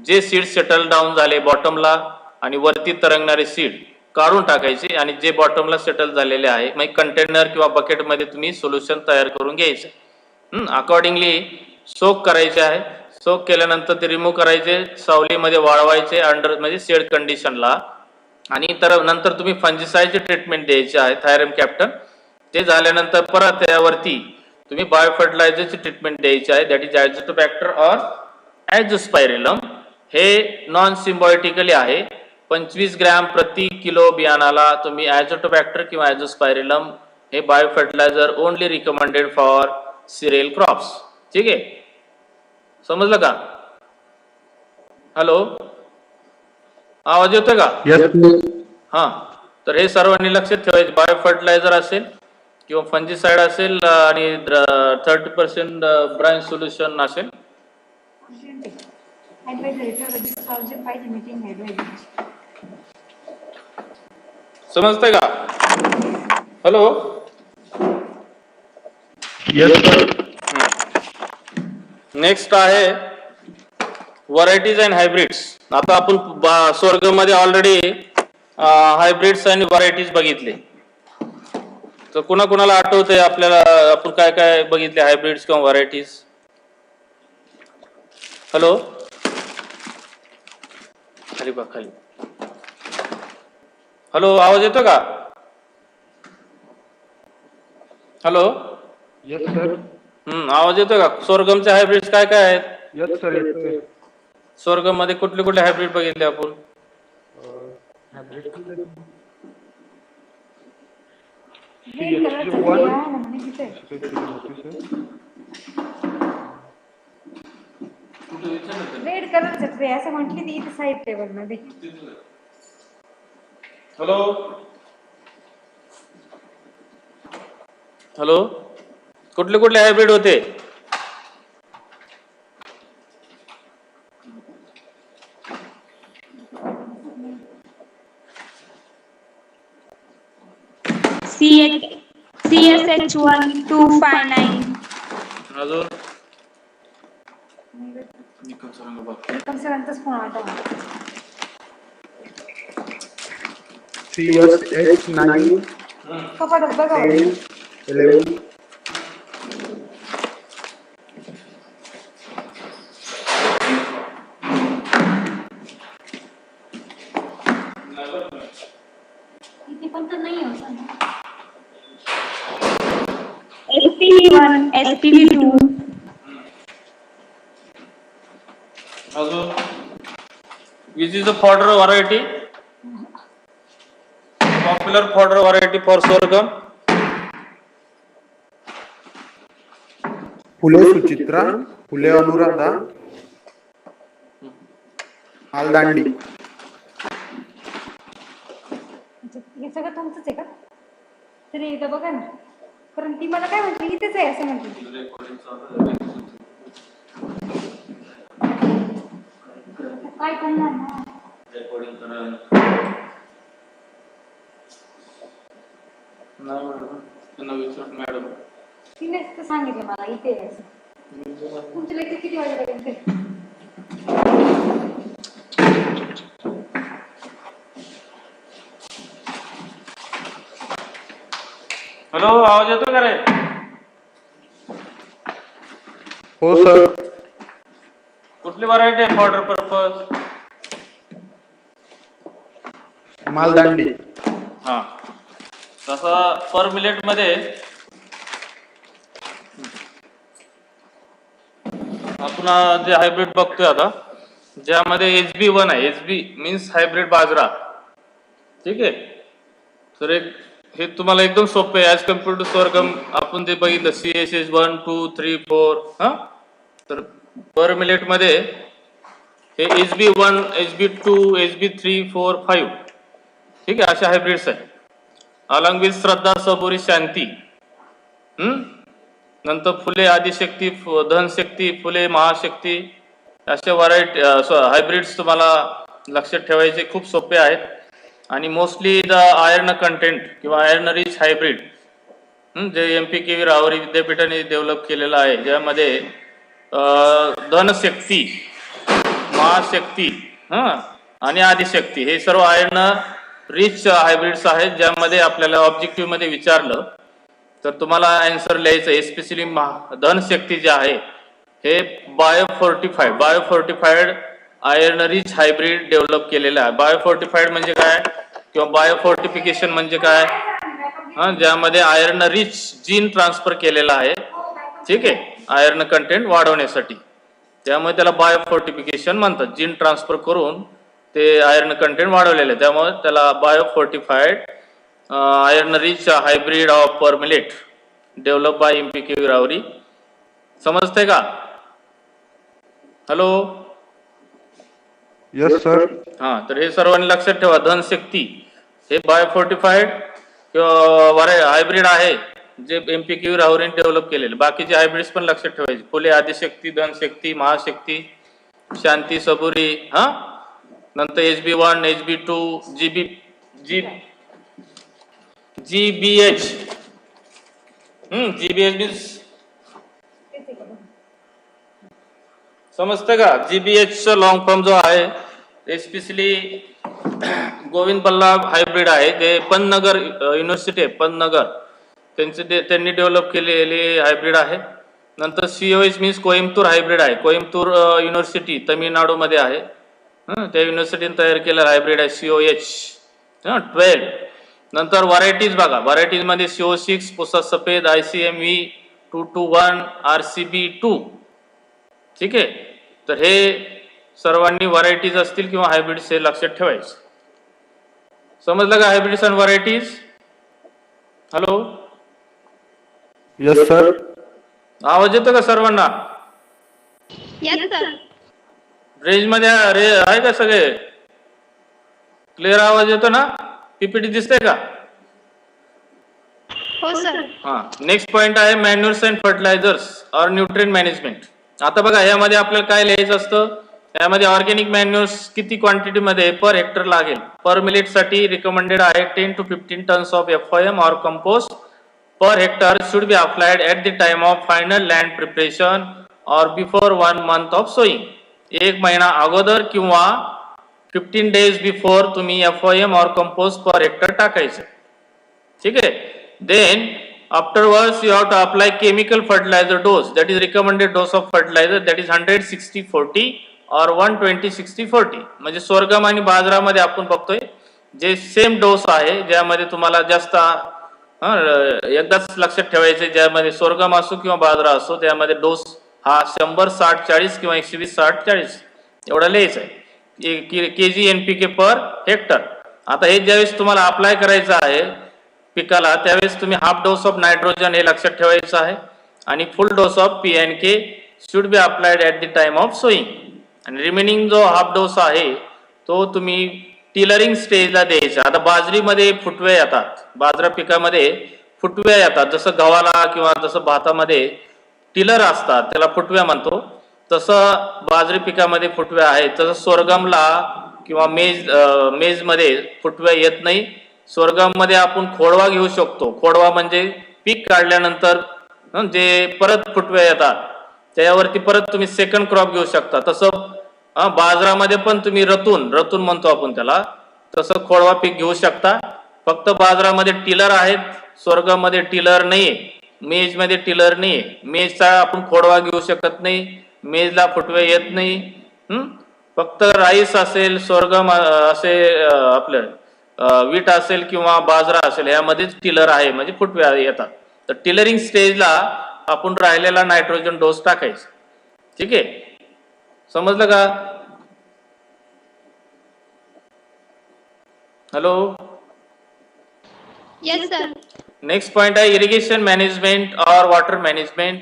जे सीड सेटल डाऊन झाले बॉटमला आणि वरती तरंगणारे सीड काढून टाकायचे आणि जे बॉटमला सेटल झालेले आहे म्हणजे कंटेनर किंवा बकेटमध्ये तुम्ही सोल्युशन तयार करून घ्यायचं. अकॉर्डिंगली सोक करायचे आहे. सोक केल्यानंतर ते रिमूव्ह करायचे, सावलीमध्ये वाळवायचे अंडर म्हणजे शेड कंडिशनला, आणि तर नंतर तुम्ही फंजिसाइडची ट्रीटमेंट द्यायची आहे, थायरम कॅप्टन. ते झाल्यानंतर परत त्यावरती तुम्ही बायो फर्टिलायझरची ट्रीटमेंट द्यायची आहे, दॅट इज ॲझोटोबॅक्टर ऑर ॲझोस्पायरिलम. हे नॉन सिम्बायोटिकली आहे. 25 ग्रॅम प्रति किलो बियाणाला तुम्ही ॲझोटोबॅक्टर किंवा ॲझोस्पायरिलम हे bio fertiliser only recommended for cereal crops. ठीक आहे, समजलं का? हॅलो, आवाज येतोय का? हां, तर हे सर्वांनी लक्षात ठेवायचे. बायो फर्टिलायझर असेल किंवा फंजिसाइड असेल आणि 30% ब्राइन सोल्युशन असेल. समजतंय का? हॅलो, नेक्स्ट आहे व्हरायटीज अँड हायब्रिड्स. आता आपण स्वर्गमध्ये ऑलरेडी हायब्रिड्स आणि व्हरायटीज बघितले, तर कुणाला आठवतंय आपल्याला आपण काय काय बघितले हायब्रिड्स किंवा व्हरायटीज? हॅलो, खाली बघ खाली. हॅलो, आवाज येतो का? Hello, yes sir. आवाज येतो का? स्वर्गमचे हायब्रिड्स काय काय आहेत? यस सर, येतोय. स्वर्गम मध्ये कुठले कुठले हायब्रिड बघितले आपण? रेड कलरचं ट्रे असं म्हटली ती इथे साईड टेबल मध्ये. हॅलो, हॅलो, कुठले कुठले हायब्रिड होते? CSH1259. अजून सरांचाच फोन आला. CSH9 कपाटात बघा. 11. इथे पण तर नाही होत. SPV1, SPV2. अजून which is the fodder variety? Popular fodder variety for sorghum? फुले सुचित्रा, फुले अनुराधा, मालदांडी. हे सगळं तुमचंच आहे का? तरी एकदा बघा ना, कारण ती मला काय म्हटली इथेच आहे असं म्हटली. काय करणार ना? मॅडम तिनेच तर सांगितलं मला इथे आहे असं. तुमच्या लेक्चर किती वाजता लागेल ते? हॅलो, आवाज येतो का रे? हो सर. कुठली व्हरायटी आहे फॉडर पर्पज? मालदांडी. हा, तसा पर मिलेट मध्ये आपण जे हायब्रिड बघतोय आता, ज्यामध्ये HB1 आहे, HB मीन्स हायब्रिड बाजरा. ठीक आहे. तर हे तुम्हाला एकदम सोपं आहे ॲज कम्पेअर टू सोरगम. आपण जे बघितलं CSH 1 2 3 4 हां. तर पर मिलेटमध्ये हे HB1 HB2 HB3 4 5 ठीक आहे, अशा हायब्रिड्स आहे. अलॉंग विथ श्रद्धा सबुरी शांती. नंतर फुले आदिशक्ती, धनशक्ती, फुले महाशक्ती, असे व्हरायटी हायब्रिड्स तुम्हाला लक्षात ठेवायचे खूप सोपे आहेत. आणि मोस्टली द आयर्न कंटेंट किंवा आयर्न रिच हायब्रिड जे MPKV राहुरी विद्यापीठाने डेव्हलप केलेलं आहे, ज्यामध्ये धनशक्ती, महाशक्ती आणि आदिशक्ती हे सर्व आयर्न रिच हायब्रिड्स आहेत. ज्यामध्ये आपल्याला ऑब्जेक्टिव्ह मध्ये विचारलं तर तुम्हाला आन्सर लिहायचं एस्पेशली धनशक्ती जे आहे हे बायोफोर्टिफाईड आयर्न रिच हायब्रिड डेव्हलप केलेलं आहे. बायोफोर्टिफाईड म्हणजे काय किंवा बायोफोर्टिफिकेशन म्हणजे काय, ज्यामध्ये आयर्न रिच जीन ट्रान्सफर केलेला आहे. ठीक आहे, आयर्न कंटेंट वाढवण्यासाठी. त्यामुळे त्याला बायोफोर्टिफिकेशन म्हणतात. जीन ट्रान्सफर करून ते आयर्न कंटेंट वाढवलेलं आहे, त्यामुळे त्याला biofortified iron rich hybrid of pearl millet develop by MPKV Rahuri. समजतंय का? हॅलो. Yes sir. हां, तर हे सर्वांनी लक्षात ठेवा. धनशक्ती हे बायोफोर्टिफाईड किंवा हायब्रिड आहे जे MPKV राहुरीने डेव्हलप केलेले. बाकीचे हायब्रिड्स पण लक्षात ठेवायचे. फुले आदिशक्ती, धनशक्ती, महाशक्ती, शांती सबुरी. नंतर HB1 HB2 GBH GBH समजतं का? GBH चा लॉंग फॉर्म जो आहे एस्पेशली गोविंद बल्लाभ हायब्रिड आहे, जे पन्नगर युनिव्हर्सिटी आहे, पन्नगर त्यांनी डेव्हलप केलेले हायब्रिड आहे. नंतर COH मीन्स कोइंबतूर हायब्रिड आहे. कोइंबतूर युनिव्हर्सिटी तमिळनाडूमध्ये आहे, त्या युनिव्हर्सिटीने तयार केलेलं हायब्रिड आहे COH 12. नंतर व्हरायटीज बघा. व्हरायटीजमध्ये CO6, पुसा सफेद, ICMV 221, RCB2. ठीक आहे. तर हे सर्वांनी व्हरायटीज असतील किंवा हायब्रिड्स हे लक्षात ठेवायचे. समजलं का hybrids and varieties? Hello. Yes sir. आवाज येतो का सर्वांना? Yes, sir. रेंज मध्ये आहे का सगळे? क्लिअर आवाज येतो ना? PPT दिसतंय का? हो सर. नेक्स्ट पॉइंट आहे manures and fertilisers or nutrient management. आता बघा, यामध्ये आपल्याला काय लिहायचं असतं. यामध्ये ऑर्गॅनिक मॅन्युअर्स किती क्वांटिटी मध्ये पर हेक्टर लागेल. पर मिलेट साठी रिकमेंडेड आहे 10 to 15 टन्स ऑफ FOM और compost per hectare should be applied at the time of final land preparation or before 1 month of sowing. 1 महिना अगोदर किंवा 15 days before तुम्ही FOM or compost per hectare टाकायचं. ठीक आहे. Then afterwards you have to apply chemical fertilizer dose, that is recommended dose of fertilizer, that is 100-60-40 or 120-60-40. म्हणजे सोरगम आणि बाजरामध्ये आपण बघतोय जे सेम डोस आहे, ज्यामध्ये तुम्हाला जास्त एकदाच लक्षात ठेवायचे. ज्यामध्ये सोरगम असो किंवा बाजरा असो, त्यामध्ये डोस हा 100-60-40 किंवा 120-60-40 एवढा लिहायचा आहे kg NPK पर हेक्टर. आता हे ज्यावेळेस तुम्हाला अप्लाय करायचं आहे पिकाला, त्यावेळेस तुम्ही हाफ डोस ऑफ नायट्रोजन हे लक्षात ठेवायचं आहे आणि फुल dose of PNK should be applied at the time of sowing. आणि रिमेनिंग जो हाफ डोस आहे तो तुम्ही टिलरिंग स्टेजला द्यायचा. आता बाजरीमध्ये फुटवे येतात, बाजरा पिकामध्ये फुटवे येतात. जसं गव्हाला किंवा जसं भातामध्ये टिलर असतात, त्याला फुटव्या म्हणतो, तसं बाजरी पिकामध्ये फुटव्या आहेत. तसं सोरगमला किंवा मेजमध्ये फुटव्या येत नाही. सोरगममध्ये आपण खोडवा घेऊ शकतो. खोडवा म्हणजे पीक काढल्यानंतर जे परत फुटव्या येतात त्यावरती परत तुम्ही सेकंड क्रॉप घेऊ शकता. तसं बाजरामध्ये पण तुम्ही रतून म्हणतो आपण त्याला, तसं खोडवा पीक घेऊ शकता. फक्त बाजरामध्ये टिलर आहेत, सोरगममध्ये टिलर नाहीये, मेजमध्ये टिलर नाहीये. मेजचा आपण खोडवा घेऊ शकत नाही, मेजला फुटवे येत नाही. फक्त राईस असेल, सोरगम असे आपलं वीट असेल किंवा बाजरा असेल, यामध्येच टिलर आहे, म्हणजे फुटवे येतात. तर टिलरिंग स्टेजला आपण राहिलेला नायट्रोजन डोस टाकायचा. ठीक आहे, समजलं का? Hello. Yes, sir. Next point आहे इरिगेशन मॅनेजमेंट और वॉटर मॅनेजमेंट.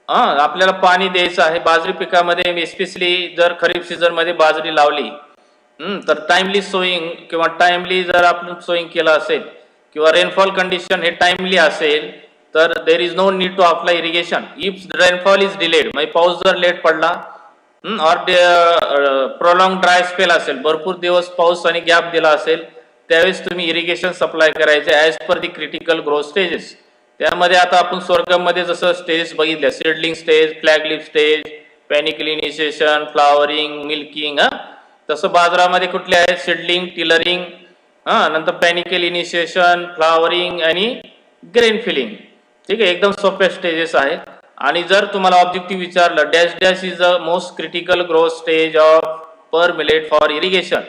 आपल्याला पाणी द्यायचं आहे बाजरी पिकामध्ये, एस्पेशली जर खरीप सीझन मध्ये बाजरी लावली तर टाइमली सोईंग किंवा टाइमली जर आपण सोईंग केलं असेल किंवा रेनफॉल कंडिशन हे टाइमली असेल तर there is no need to apply irrigation. If rainfall is delayed, म्हणजे पाऊस जर लेट पडला और प्रोलॉंग ड्राय स्पेल असेल, भरपूर दिवस पाऊस आणि गॅप दिला असेल, त्यावेळेस तुम्ही इरिगेशन सप्लाय करायचे as per the critical growth stages. त्यामध्ये आता आपण सोरगममध्ये जसं स्टेजेस बघितल्या, seedling stage, flag leaf stage, panicle initiation, flowering, milking. तसं बाजारामध्ये कुठले आहेत? सीडलिंग, टिलरिंग, नंतर पॅनिकल इनिशिएशन, फ्लावरिंग आणि ग्रेन फिलिंग. ठीक आहे, एकदम सोप्या स्टेजेस आहेत. आणि जर तुम्हाला ऑब्जेक्टिव्ह विचारलं dash dash is the most critical growth stage of pearl millet for irrigation,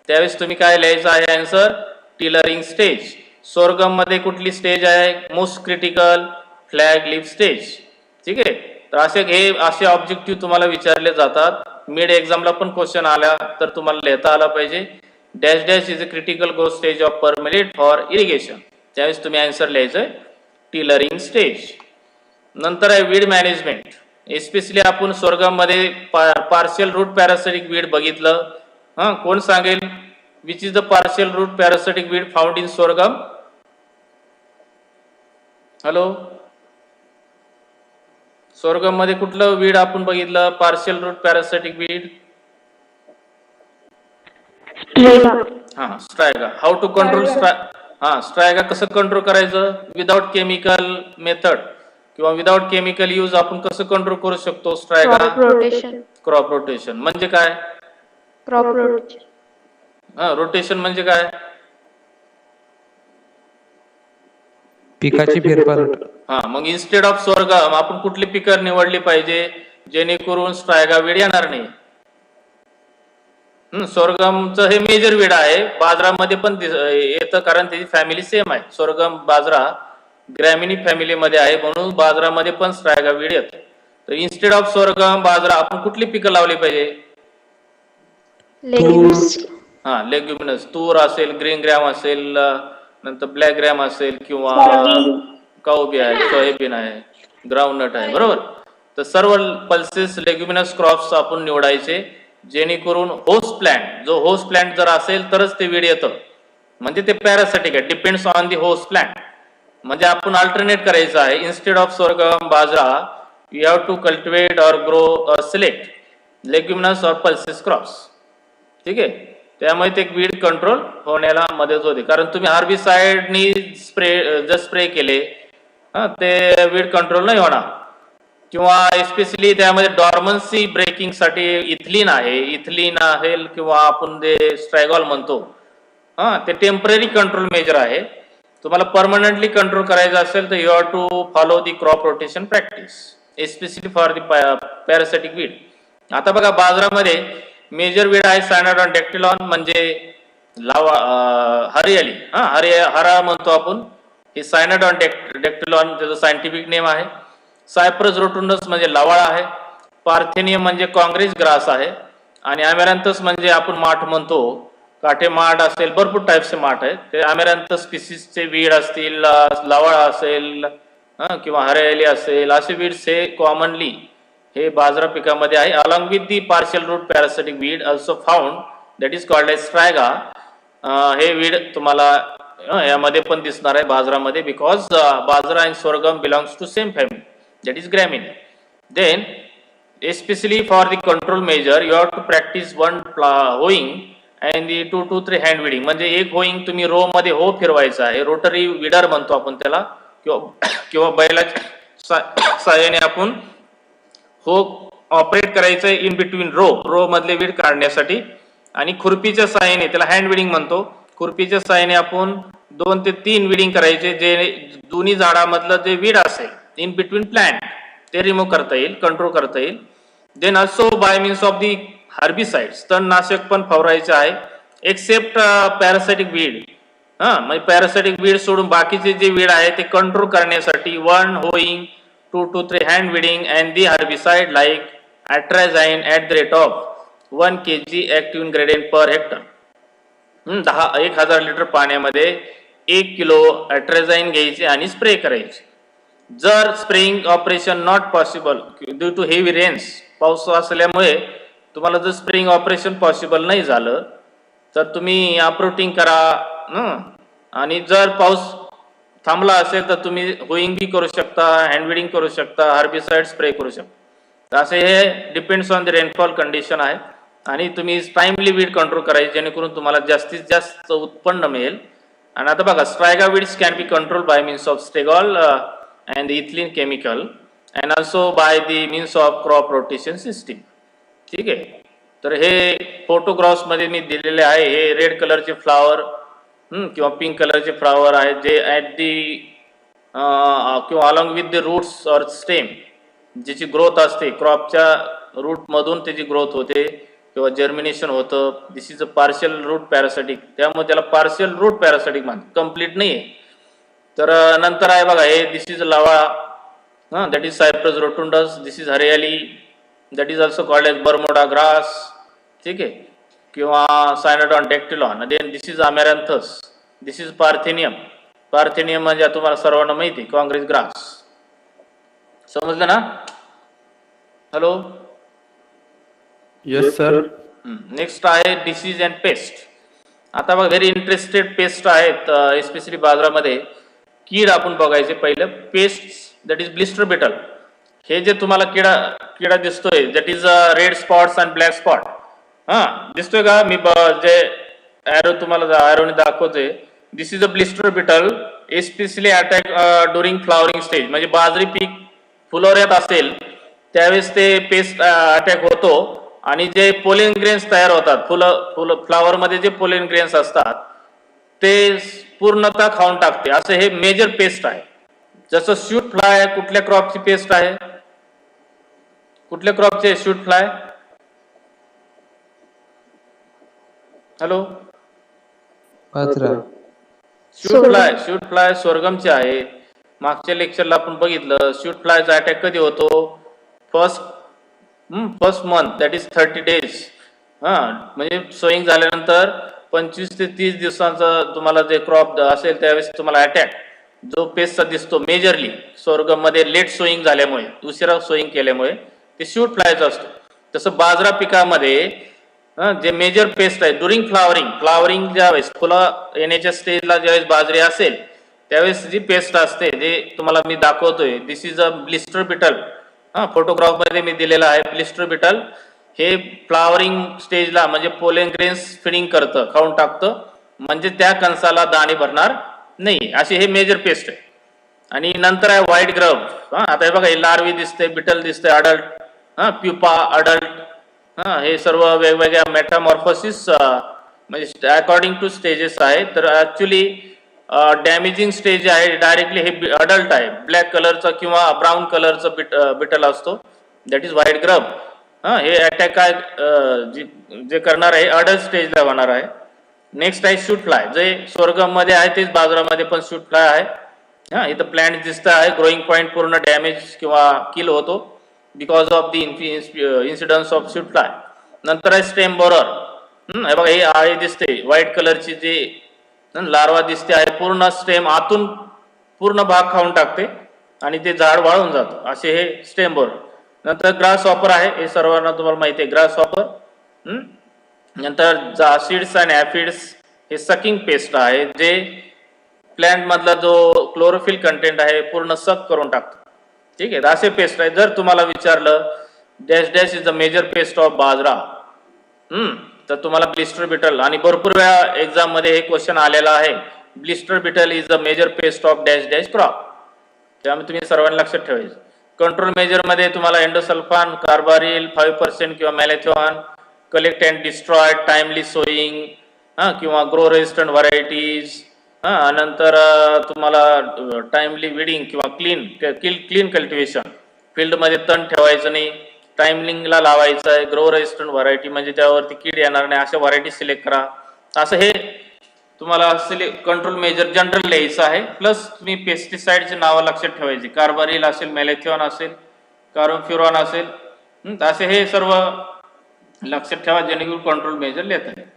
त्यावेळेस तुम्ही काय लिहायचं आहे आन्सर? Tillering stage. सोरगम मध्ये कुठली स्टेज आहे? Most critical flag leaf stage. ठीक आहे, तर असे ऑब्जेक्टिव्ह तुम्हाला विचारले जातात. मिड एक्झामला पण क्वेश्चन आला तर तुम्हाला लिहिता आला पाहिजे dash dash is a critical growth stage of pearl millet for irrigation, त्यावेळेस तुम्ही आन्सर लिहायचं टिलरिंग स्टेज. नंतर आहे वीड मॅनेजमेंट. एस्पेशली आपण सोरगम मध्ये पार्शियल रूट पॅरासिटिक वीड बघितलं. कोण सांगेल which is the partial root parasitic weed found in sorghum? Hello. Sorghum मध्ये कुठलं वीड आपण बघितलं partial root parasitic weed? Striga. How to control striga कसं कंट्रोल करायचं? विदाउट केमिकल मेथड किंवा विदाउट केमिकल यूज आपण कसं कंट्रोल करू शकतो स्ट्रायगा? Crop rotation. म्हणजे काय? रोटेशन म्हणजे काय? पिकाची फेरफार. मग इन्स्टेड ऑफ सोरगम आपण कुठली पिकं निवडली पाहिजे जेणेकरून स्ट्रायगा वीड येणार नाही? सोरगमचं हे मेजर वीड आहे, बाजरामध्ये पण येतं कारण त्याची फॅमिली सेम आहे. सोरगम बाजरा ग्रॅमिनी फॅमिलीमध्ये आहे म्हणून बाजरामध्ये पण स्ट्रायगा वीड येतं. तर इन्स्टेड ऑफ सोरगम बाजरा आपण कुठली पिकं लावली पाहिजे? लेग्युमिनस. तूर असेल, ग्रीन ग्रॅम असेल, नंतर ब्लॅक ग्रॅम असेल किंवा काऊबी आहे, सोयाबीन आहे, ग्राउंडनट आहे, बरोबर. तर सर्व पल्सेस लेग्युमिनस क्रॉप्स आपण निवडायचे जेणेकरून होस्ट प्लांट, जो होस्ट प्लांट जर असेल तरच ते वीड येतं, म्हणजे ते पॅरासिटिक आहे, depends on the host plant. म्हणजे आपण अल्टरनेट करायचं आहे. इन्स्टेड ऑफ सोरगम बाजरा यू हॅव टू कल्टिवेट और ग्रो और सिलेक्ट लेग्युमिनस और पल्सेस क्रॉप्स. ठीक आहे, त्यामुळे ते वीड कंट्रोल होण्याला मदत होते. कारण तुम्ही हार्बिसाइडनी स्प्रे केले ते वीड कंट्रोल नाही होणार. किंवा एस्पेशली त्यामध्ये डॉर्मन्सी ब्रेकिंग साठी इथिलीन आहे, इथिलीन आहे किंवा आपण जे स्ट्रॅगॉल म्हणतो ते टेम्पररी कंट्रोल मेजर आहे. तुम्हाला परमनंटली कंट्रोल करायचं असेल तर you have to follow the crop rotation practice especially for the parasitic weed. आता बघा बाजारामध्ये मेजर वीड आहे सायनाडॉन डेक्टिलॉन, म्हणजे हरियाली, हरा म्हणतो आपण. हे सायनाडॉन डेक्टिलॉन त्याचं सायंटिफिक नेम आहे. सायप्रस रोटुंडस म्हणजे लावाळ आहे. पार्थेनियम म्हणजे काँग्रेस ग्रास आहे. आणि अमेरॅन्थस म्हणजे आपण माठ म्हणतो, काठे माठ असेल, भरपूर टाईपचे माठ आहेत. ते अमेरॅन्थस स्पीसीसचे वीड असतील, लावाळ असेल किंवा हरियाली असेल, असे वीड्स हे कॉमनली हे बाजरा पिकामध्ये आहे. Along with the partial root parasitic weed also found that is called as striga. हे वीड तुम्हाला यामध्ये पण दिसणार आहे बाजरामध्ये, बिकॉज बाजरा and sorghum belongs to same family, that is graminea. Then especially for the control measure you have to practice one hoeing and the 2 to 3 hand weeding. म्हणजे एक होईंग तुम्ही रो मध्ये हो फिरवायचा आहे, रोटरी विडर म्हणतो आपण त्याला, किंवा बैलाच्या साहाय्याने आपण हो ऑपरेट करायचं इन बिटवीन रो मधले वीड काढण्यासाठी. आणि खुरपीच्या साहाय्याने, त्याला हँड विडिंग म्हणतो, खुरपीच्या साहाय्याने आपण 2 ते 3 विडिंग करायचे, जे दोन्ही झाडामधलं जे वीड असेल इन बिटवीन प्लांट ते रिमूव्ह करता येईल, कंट्रोल करता येईल. Then also by means of the herbicides, तणनाशक पण फवारायचे आहे एक्सेप्ट पॅरासिटिक वीड. म्हणजे पॅरासिटिक वीड सोडून बाकीचे जे वीड आहे ते कंट्रोल करण्यासाठी 1 hoeing, 2 to 3 hand weeding and the herbicide like atrazine at the rate of 1 kg active ingredient per hectare. 10,000 litre पाण्यामध्ये 1 किलो अॅट्राझाईन घ्यायचे आणि स्प्रे करायचे. जर spraying operation not possible due to heavy rains, पाऊस असल्यामुळे तुम्हाला जर स्प्रेइंग ऑपरेशन पॉसिबल नाही झालं तर तुम्ही अप्रोटिंग करा. आणि जर पाऊस थांबला असेल तर तुम्ही होईंग बी करू शकता, हँडविडिंग करू शकता, हर्बिसाइड स्प्रे करू शकता. असे हे depends on the rainfall condition आहे. आणि तुम्ही टाइमली वीड कंट्रोल करायचे जेणेकरून तुम्हाला जास्तीत जास्त उत्पन्न मिळेल. आणि आता बघा, striga weeds can be control by means of स्टेगॉल and ethylene chemical and also by the means of crop rotation system. ठीक आहे. तर हे फोटोग्राफ्समध्ये मी दिलेले आहे. हे रेड कलरचे फ्लावर किंवा पिंक कलरचे फ्लावर आहेत जे ॲट दी किंवा along with the roots or stem ज्याची ग्रोथ असते, क्रॉपच्या रूटमधून त्याची ग्रोथ होते किंवा जर्मिनेशन होतं. This is a partial root parasitic, त्यामुळे त्याला पार्शियल रूट पॅरासिटिक म्हणतात, कम्प्लीट नाही आहे. तर नंतर आहे बघा, हे दिस इज लावा, that is cyperus rotundus. This is हरियाली, that is also called as Bermuda grass. ठीक आहे. किंवा cynodon dactylon. Then this is amaranthus. This is parthenium. Parthenium म्हणजे तुम्हाला सर्वांना माहिती आहे, काँग्रेस ग्रास. समजलं ना? हॅलो. Yes sir. नेक्स्ट आहे डिसीज अँड पेस्ट. आता बघा, व्हेरी इंटरेस्टेड पेस्ट आहेत एस्पेशली बाजारामध्ये. कीड आपण बघायचे पहिलं. Pest that is blister beetle. हे जे तुम्हाला किडा दिसतोय that is red spots and black spot. दिसतोय का? मी जे ॲरो तुम्हाला ॲरोने दाखवतोय, this is a blister beetle especially attack during flowering stage. म्हणजे बाजरी पीक फुलोऱ्यात असेल त्यावेळेस ते पेस्ट अटॅक होतो आणि जे पोलेन ग्रेन्स तयार होतात, फ्लावरमध्ये जे पोलेन ग्रेन्स असतात ते पूर्णतः खाऊन टाकते. असं हे मेजर पेस्ट आहे. जसं शूट फ्लाय कुठल्या क्रॉपची पेस्ट आहे? कुठल्या क्रॉपचे shoot fly? Hello. Shoot fly सोरगमचे आहे. मागच्या लेक्चरला आपण बघितलं शूट फ्लायचा अटॅक कधी होतो? First month, that is 30 days. म्हणजे सोईंग झाल्यानंतर 25 ते 30 दिवसांचा तुम्हाला जे क्रॉप असेल त्यावेळेस तुम्हाला अटॅक जो पेस्टचा दिसतो मेजरली सोरगम मध्ये लेट सोईंग झाल्यामुळे, उशिरा सोईंग केल्यामुळे ते शूट फ्लायचा असतो. तसं बाजरा पिकामध्ये जे मेजर पेस्ट आहे ड्युरिंग फ्लॉवरिंग ज्यावेळेस फुलं येण्याच्या स्टेजला ज्यावेळेस बाजरी असेल त्यावेळेस जी पेस्ट असते जे तुम्हाला मी दाखवतोय, this is a blister beetle. Photograph मध्ये मी दिलेला आहे. ब्लिस्टर बिटल हे फ्लॉवरिंग स्टेजला म्हणजे पोलेन ग्रेन्स फिडिंग करतं, खाऊन टाकतं, म्हणजे त्या कणसाला दाणे भरणार नाही. असे हे मेजर पेस्ट आहे. आणि नंतर आहे व्हाईट ग्रब. आता हे बघा, हे लार्वी दिसते, बिटल दिसते, अडल्ट, प्युपा, अडल्ट. हे सर्व वेगवेगळ्या मेटामॉर्फोसिस म्हणजे अकॉर्डिंग टू स्टेजेस आहे. तर ऍक्च्युली डॅमेजिंग स्टेज आहे डायरेक्टली हे अडल्ट आहे. ब्लॅक कलरचा किंवा ब्राऊन कलरचं बिटल असतो, दॅट इज व्हाईट ग्रब. हे अटॅक काय जे करणार आहे अडल्ट स्टेजला होणार आहे. नेक्स्ट आहे शूट फ्लाय. जे स्वर्गम मध्ये आहे तेच बाजारामध्ये पण शूट फ्लाय आहे. इथं प्लॅन्ट दिसत आहे, ग्रोईंग पॉईंट पूर्ण डॅमेज किंवा किल होतो because of the incidence of shoot fly. नंतर आहे स्टेम बोरर. हे बघा, हे आळी दिसते व्हाईट कलरची, जे लार्वा दिसते आहे, पूर्ण स्टेम आतून पूर्ण भाग खाऊन टाकते आणि ते झाड वाळून जातं. असे हे स्टेम बोरर. नंतर ग्रास हॉपर आहे, हे सर्वांना तुम्हाला माहिती आहे ग्रास हॉपर. नंतर जासिड्स अँड ॲफिड्स हे सकिंग पेस्ट आहे जे प्लॅन्ट मधला जो क्लोरोफिल कंटेंट आहे पूर्ण सक करून टाकतो. ठीक आहे. असे पेस्ट आहे. जर तुम्हाला विचारलं dash dash is the major pest of बाजरा, तर तुम्हाला ब्लिस्टर बिटल, आणि भरपूर वेळा एक्झाम मध्ये हे क्वेश्चन आलेला आहे, blister beetle is the major pest of dash dash crop. त्यामुळे तुम्ही सर्वांनी लक्षात ठेवायचं. कंट्रोल मेजर मध्ये तुम्हाला एंडोसल्फान, कार्बारिल 5% किंवा malathion, collect and destroy, timely sowing किंवा ग्रो रेजिस्टंट व्हरायटीज. नंतर तुम्हाला टाइमली विडिंग किंवा क्लीन कल्टिवेशन, फील्डमध्ये तण ठेवायचं नाही, टाइमलिंगला लावायचं आहे, ग्रो रेजिस्टंट व्हरायटी म्हणजे त्यावरती कीड येणार नाही अशा व्हरायटी सिलेक्ट करा. असं हे तुम्हाला कंट्रोल मेजर जनरल लिहायचं आहे. प्लस तुम्ही पेस्टिसाइडचे नावं लक्षात ठेवायची. कार्बारिल असेल, मॅलेथिओन असेल, कार्बोफ्युरॉन असेल, तर असे हे सर्व लक्षात ठेवा जेणेकरून कंट्रोल मेजर लिहिता येईल.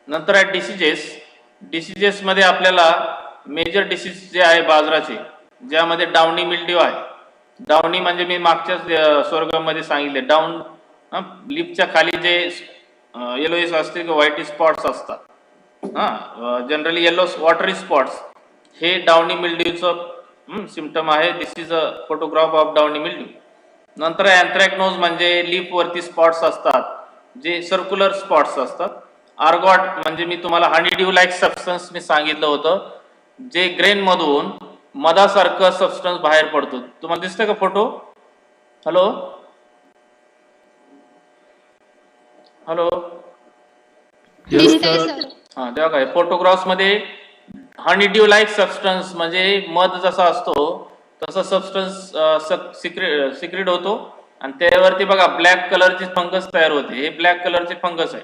नंतर आहे डिसीजेस मध्ये आपल्याला मेजर डिसीज जे आहे बाजाराचे, ज्यामध्ये डाउनी मिल्ड्यू आहे. डाउनी म्हणजे मी मागच्याच स्वर्गामध्ये सांगितले, डाऊन लिपच्या खाली जे येलोइश असते किंवा व्हाईट स्पॉट्स असतात, जनरली येलो वॉटरी स्पॉट्स, हे डाउनी मिल्ड्यूचं सिम्पटम आहे. This is a photograph of downy mildew. नंतर अँथ्रॅकनोज म्हणजे लिप वरती स्पॉट्स असतात, जे सर्क्युलर स्पॉट्स असतात. आर्गॉट म्हणजे मी तुम्हाला हनीड्यू लाईक सबस्टन्स मी सांगितलं होतं, जे ग्रेन मधून मधासारखं सबस्टन्स बाहेर पडतो. तुम्हाला दिसतंय का फोटो? हॅलो हॅलो दिसतंय सर. हा, तेव्हा काय फोटोग्राफ्स मध्ये हनीड्यू लाईक सबस्टन्स म्हणजे मध जसा असतो तसा सबस्टन्स सिक्रेट होतो, आणि त्यावरती बघा ब्लॅक कलरचे फंगस तयार होते. हे ब्लॅक कलरचे फंगस आहे,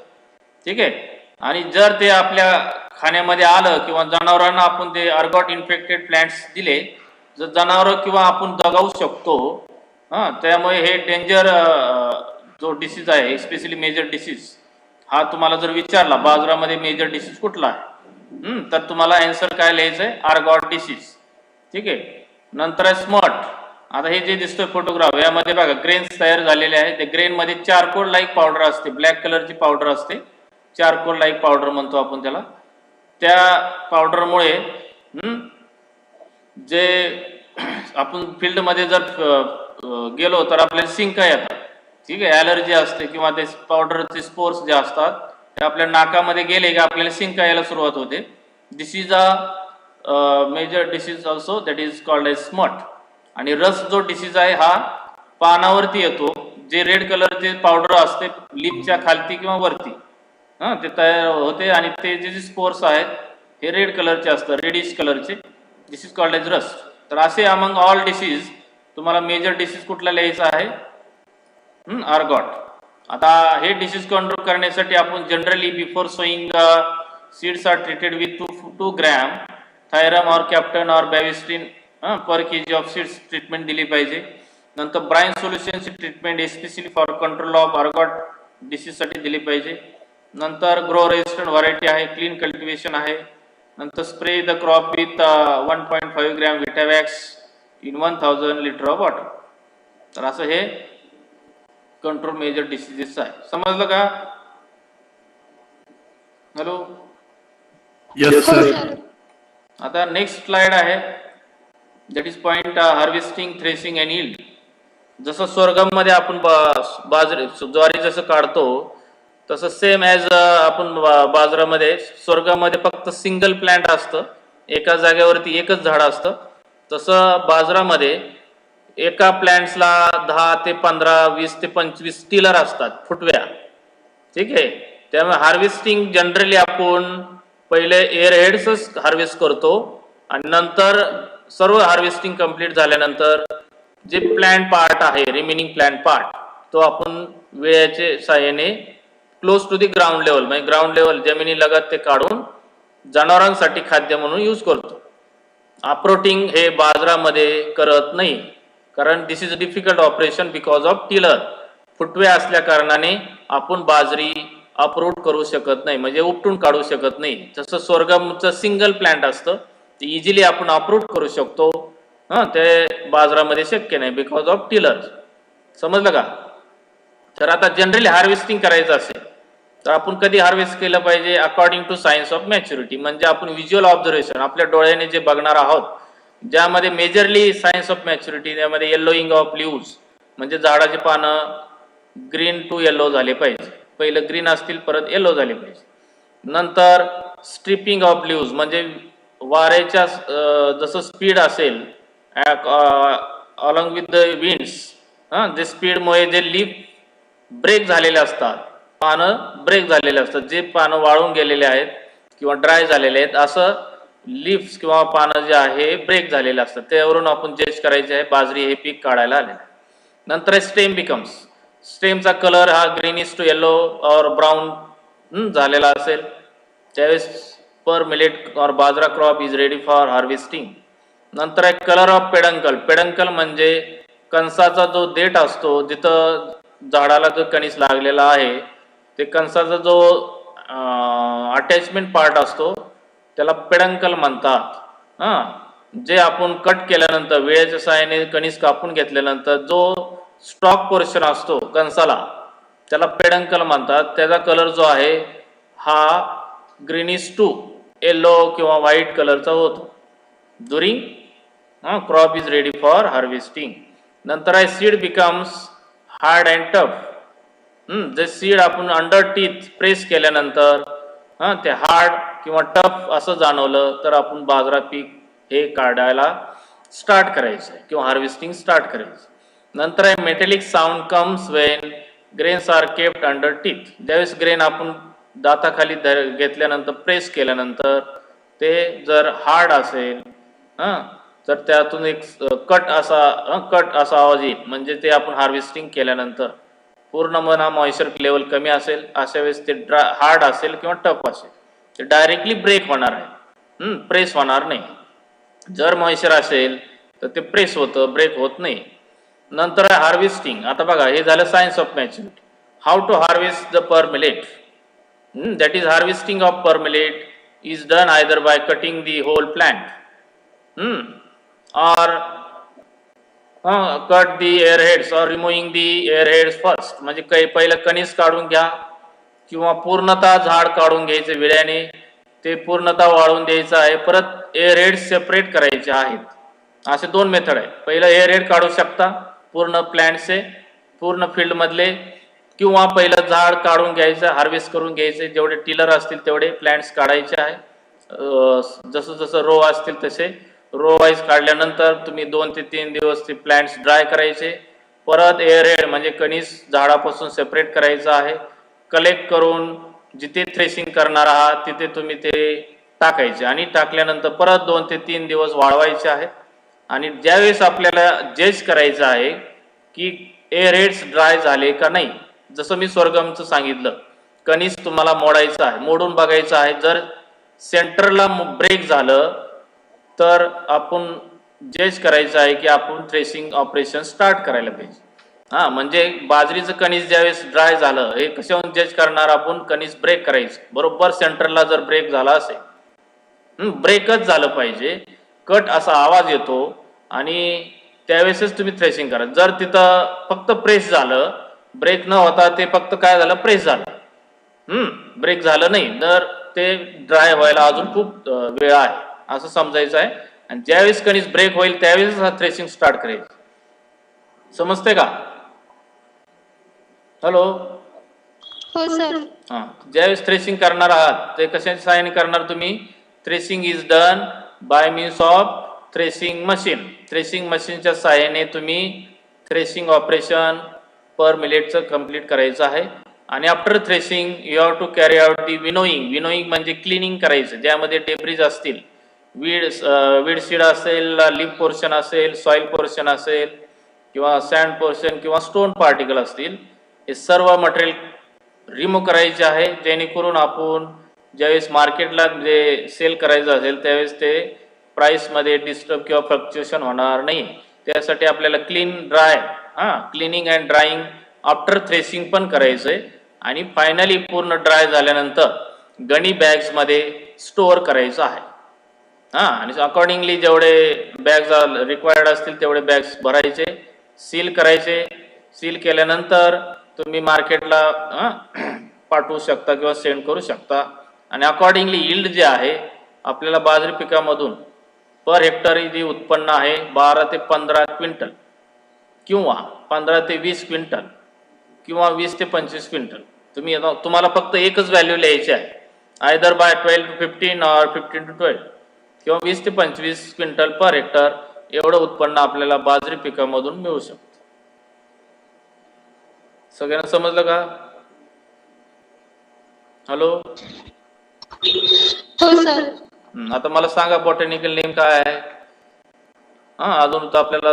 ठीक आहे. आणि जर ते आपल्या खाण्यामध्ये आलं किंवा जनावरांना आपण ते अर्गॉट इन्फेक्टेड प्लांट्स दिले, जर जनावर किंवा आपण दगावू शकतो. त्यामुळे हे डेंजर जो डिसीज आहे, स्पेशली मेजर डिसीज, हा तुम्हाला जर विचारला बाजारामध्ये मेजर डिसीज कुठला आहे, तर तुम्हाला आन्सर काय लिहायचं आहे? आर्गॉट डिसीज, ठीक आहे. नंतर आहे स्मट. आता हे जे दिसतोय फोटोग्राफ, यामध्ये बघा ग्रेन्स तयार झालेले आहेत. ते ग्रेन मध्ये चारकोल लाईक पावडर असते, ब्लॅक कलरची पावडर असते, चारकोल लाईक पावडर म्हणतो आपण त्याला. त्या पावडरमुळे जे आपण फील्ड मध्ये जर गेलो तर आपल्याला शिंका येतात, ठीक आहे. ॲलर्जी असते किंवा ते पावडरचे स्पोर्स जे असतात ते आपल्या नाकामध्ये गेले की आपल्याला शिंका यायला सुरुवात होते. This is a major disease also, that is called as smut. आणि रस जो डिसीज आहे हा पानावरती येतो, जे रेड कलरचे पावडर असते लिपच्या खालती किंवा वरती, ते तयार होते, आणि ते जे स्पोर्स आहेत हे रेड कलरचे असतात, रेडिश कलरचे. दिस इज कॉल्ड एज रस्ट. तर असे अमंग ऑल डिसीज तुम्हाला मेजर डिसीज कुठला लिहायचा आहे? आर्गॉट. आता हे डिसीज कंट्रोल करण्यासाठी आपण generally before sowing seeds are treated with 2 gram thiram और captan or bavistin per kg of seeds treatment दिली पाहिजे. नंतर ब्राइन सोल्युशनची treatment especially for control of ergot डिसीजसाठी दिली पाहिजे. नंतर ग्रो रेजिस्टंट व्हरायटी आहे, क्लीन कल्टिवेशन आहे. नंतर spray the crop with 1.5 gram vitavax in 1000 litre of water. तर असं हे कंट्रोल मेजर डिसीजेस आहे. समजलं का? हॅलो. Yes sir. आता नेक्स्ट स्लाइड आहे, that is point harvesting, threshing and yield. जसं स्वर्गममध्ये आपण ज्वारी जसं काढतो तसं सेम ॲज आपण बाजारामध्ये स्वर्गामध्ये फक्त सिंगल प्लांट असतं, एका जागेवरती एकच झाड असतं. तसं बाजारामध्ये एका प्लांट्सला 10 ते 15, 20 ते 25 टिलर असतात, फुटव्या, ठीक आहे. त्यामुळे हार्वेस्टिंग जनरली आपण पहिले एअर हेड्सच हार्वेस्ट करतो, आणि नंतर सर्व हार्वेस्टिंग कंप्लीट झाल्यानंतर जे प्लांट पार्ट आहे, रिमेनिंग प्लांट पार्ट, तो आपण वेळेच्या साहाय्याने close to the ground level, म्हणजे ग्राउंड लेवल जमिनी लगत ते काढून जनावरांसाठी खाद्य म्हणून यूज करतो. अप्रोटिंग हे बाजारामध्ये करत नाही, कारण this is a difficult operation because of tiller. फुटवे असल्या कारणाने आपण बाजरी अप्रूट करू शकत नाही, म्हणजे उपटून काढू शकत नाही. जसं स्वर्गमचं सिंगल प्लांट असतं ते इझिली आपण अप्रूट करू शकतो, ते बाजारामध्ये शक्य नाही बिकॉज ऑफ टिलर. समजलं का? तर आता जनरली हार्वेस्टिंग करायचं असेल तर आपण कधी हार्वेस्ट केलं पाहिजे? According to science of maturity, म्हणजे आपण व्हिज्युअल ऑब्झर्वेशन आपल्या डोळ्याने जे बघणार आहोत, ज्यामध्ये मेजरली सायन्स ऑफ मॅच्युरिटी, त्यामध्ये येल्लोईंग ऑफ लिव्स, म्हणजे झाडाचे पानं ग्रीन टू येल्लो झाले पाहिजे. पहिलं ग्रीन असतील, परत येल्लो झाले पाहिजे. नंतर स्ट्रिपिंग ऑफ लिव्स, म्हणजे वाऱ्याच्या जसं स्पीड असेल अलॉंग विथ द विंड्स, जे स्पीडमुळे जे लीफ ब्रेक झालेले असतात, पानं ब्रेक झालेले असतात, जे पानं वाळून गेलेले आहेत किंवा ड्राय झालेले आहेत, असं लीव्स किंवा पानं जे आहे ब्रेक झालेले असतात, त्यावरून आपण जज करायचे आहे बाजरी हे पीक काढायला आले. नंतर स्टेम बिकम्स, स्टेमचा कलर हा greenish to yellow or brown झालेला असेल त्यावेळेस पर मिलेट और बाजरा crop is ready for harvesting. नंतर एक कलर ऑफ पेडंकल. पेडंकल म्हणजे कणसाचा जो देठ असतो, जिथं झाडाला जो कणीस लागलेला आहे ते कणसाचा जो अटॅचमेंट पार्ट असतो त्याला पेडंकल म्हणतात. जे आपण कट केल्यानंतर वेळेच्या सहाय्याने कणीस कापून घेतल्यानंतर जो स्टॉक पोर्शन असतो कणसाला त्याला पेडंकल म्हणतात. त्याचा कलर जो आहे हा ग्रीनिश टू येलो किंवा व्हाईट कलरचा होतो during crop is ready for harvesting. नंतर आहे seed becomes hard and tough. जे सीड आपण अंडर टीथ प्रेस केल्यानंतर ते हार्ड किंवा टफ असं जाणवलं तर आपण बाजरा पीक हे काढायला स्टार्ट करायचं किंवा हार्वेस्टिंग स्टार्ट करायचं. नंतर आहे metallic sound comes when grains are kept under teeth. ज्यावेळेस ग्रेन आपण दाताखाली घेतल्यानंतर प्रेस केल्यानंतर ते जर हार्ड असेल तर त्यातून एक कट असा आवाज येईल. म्हणजे ते आपण हार्वेस्टिंग केल्यानंतर पूर्ण मना मॉइश्चर लेवल कमी असेल अशा वेळेस ते हार्ड असेल किंवा टफ असेल ते डायरेक्टली ब्रेक होणार आहे, प्रेस होणार नाही. जर मॉइश्चर असेल तर ते प्रेस होतं, ब्रेक होत नाही. नंतर आहे हार्वेस्टिंग. आता बघा हे झालं science of maturity. How to harvest the pearl millet. That is harvesting of pearl millet is done either by cutting the whole plant or cut the airheads or removing the airheads first. म्हणजे काही पहिलं कणीस काढून घ्या किंवा पूर्णतः झाड काढून घ्यायचे विळ्याने, ते पूर्णतः वाळून द्यायचं आहे. परत एअरहेड्स सेपरेट करायचे आहेत. असे दोन मेथड आहेत. पहिलं एअरहेड काढू शकता पूर्ण प्लांटचे पूर्ण फील्ड मधले, किंवा पहिलं झाड काढून घ्यायचं हार्वेस्ट करून घ्यायचे. जेवढे टिलर असतील तेवढे प्लांट्स काढायचे आहे. जसं जसं रो असतील तसे रो वाईज काढल्यानंतर तुम्ही 2 ते 3 दिवस ते प्लांट्स ड्राय करायचे. परत एअरहेड म्हणजे कणीस झाडापासून सेपरेट करायचं आहे. कलेक्ट करून जिथे थ्रेशिंग करणार आहात तिथे तुम्ही ते टाकायचे आणि टाकल्यानंतर परत 2 ते 3 दिवस वाळवायचे आहेत. आणि ज्यावेळेस आपल्याला जज करायचं आहे की एअरहेड्स ड्राय झाले का नाही, जसं मी स्वर्गमचं सांगितलं, कणीस तुम्हाला मोडायचं आहे, मोडून बघायचं आहे. जर सेंटरला ब्रेक झालं तर आपण जज करायचं आहे की आपण थ्रेशिंग ऑपरेशन स्टार्ट करायला पाहिजे. म्हणजे बाजरीचं कणीस ज्यावेळेस ड्राय झालं हे कशावरून जज करणार आपण, कणीस ब्रेक करायचं बरोबर सेंटरला जर ब्रेक झाला असेल, ब्रेकच झालं पाहिजे, कट असा आवाज येतो आणि त्यावेळेसच तुम्ही थ्रेशिंग करा. जर तिथं फक्त प्रेस झालं, ब्रेक न होता ते फक्त काय झालं प्रेस झालं, ब्रेक झालं नाही, तर ते ड्राय व्हायला अजून खूप वेळ आहे असं समजायचं आहे. आणि ज्यावेळेस कणीस ब्रेक होईल त्यावेळेस हा थ्रेशिंग स्टार्ट करायचं. समजते का? हॅलो. हो सर. ज्यावेळेस थ्रेशिंग करणार आहात ते कशाच्या सहाय्याने करणार तुम्ही? Threshing is done by means of threshing machine. Threshing मशीनच्या सहाय्याने तुम्ही थ्रेशिंग ऑपरेशन पर मिलेटचं कंप्लीट करायचं आहे. आणि after threshing you have to carry out the winnowing. Winnowing म्हणजे क्लिनिंग करायचं, ज्यामध्ये डेब्रिज असतील, वीड सीड असेल, लिप पोर्शन असेल, सॉइल पोर्शन असेल किंवा सँड पोर्शन किंवा स्टोन पार्टिकल असतील, हे सर्व मटेरियल रिमूव्ह करायचे आहे. जेणेकरून आपण ज्यावेळेस मार्केटला जे सेल करायचं असेल त्यावेळेस ते प्राईसमध्ये डिस्टर्ब किंवा फ्लक्च्युएशन होणार नाही. त्यासाठी आपल्याला cleaning and drawing after threshing पण करायचं आहे. आणि फायनली पूर्ण ड्राय झाल्यानंतर गणी बॅग्समध्ये स्टोअर करायचं आहे. आणि अकॉर्डिंगली जेवढे बॅग्स रिक्वायर्ड असतील तेवढे बॅग्स भरायचे, सील करायचे. सील केल्यानंतर तुम्ही मार्केटला पाठवू शकता किंवा सेंड करू शकता. आणि अकॉर्डिंगली यील्ड जे आहे आपल्याला बाजरी पिकामधून पर हेक्टर जी उत्पन्न आहे 12 ते 15 क्विंटल किंवा 15 ते 20 क्विंटल किंवा 20 ते 25 क्विंटल. तुम्हाला फक्त एकच व्हॅल्यू लिहायची आहे, आयदर बाय 12 to 15 और 15 to 12 किंवा 20 ते 25 क्विंटल पर हेक्टर एवढं उत्पन्न आपल्याला बाजरी पिकामधून मिळू शकतं. सगळ्यांना समजलं का? हॅलो. हो सर. आता मला सांगा बॉटॅनिकल नेम काय आहे? अजून तर आपल्याला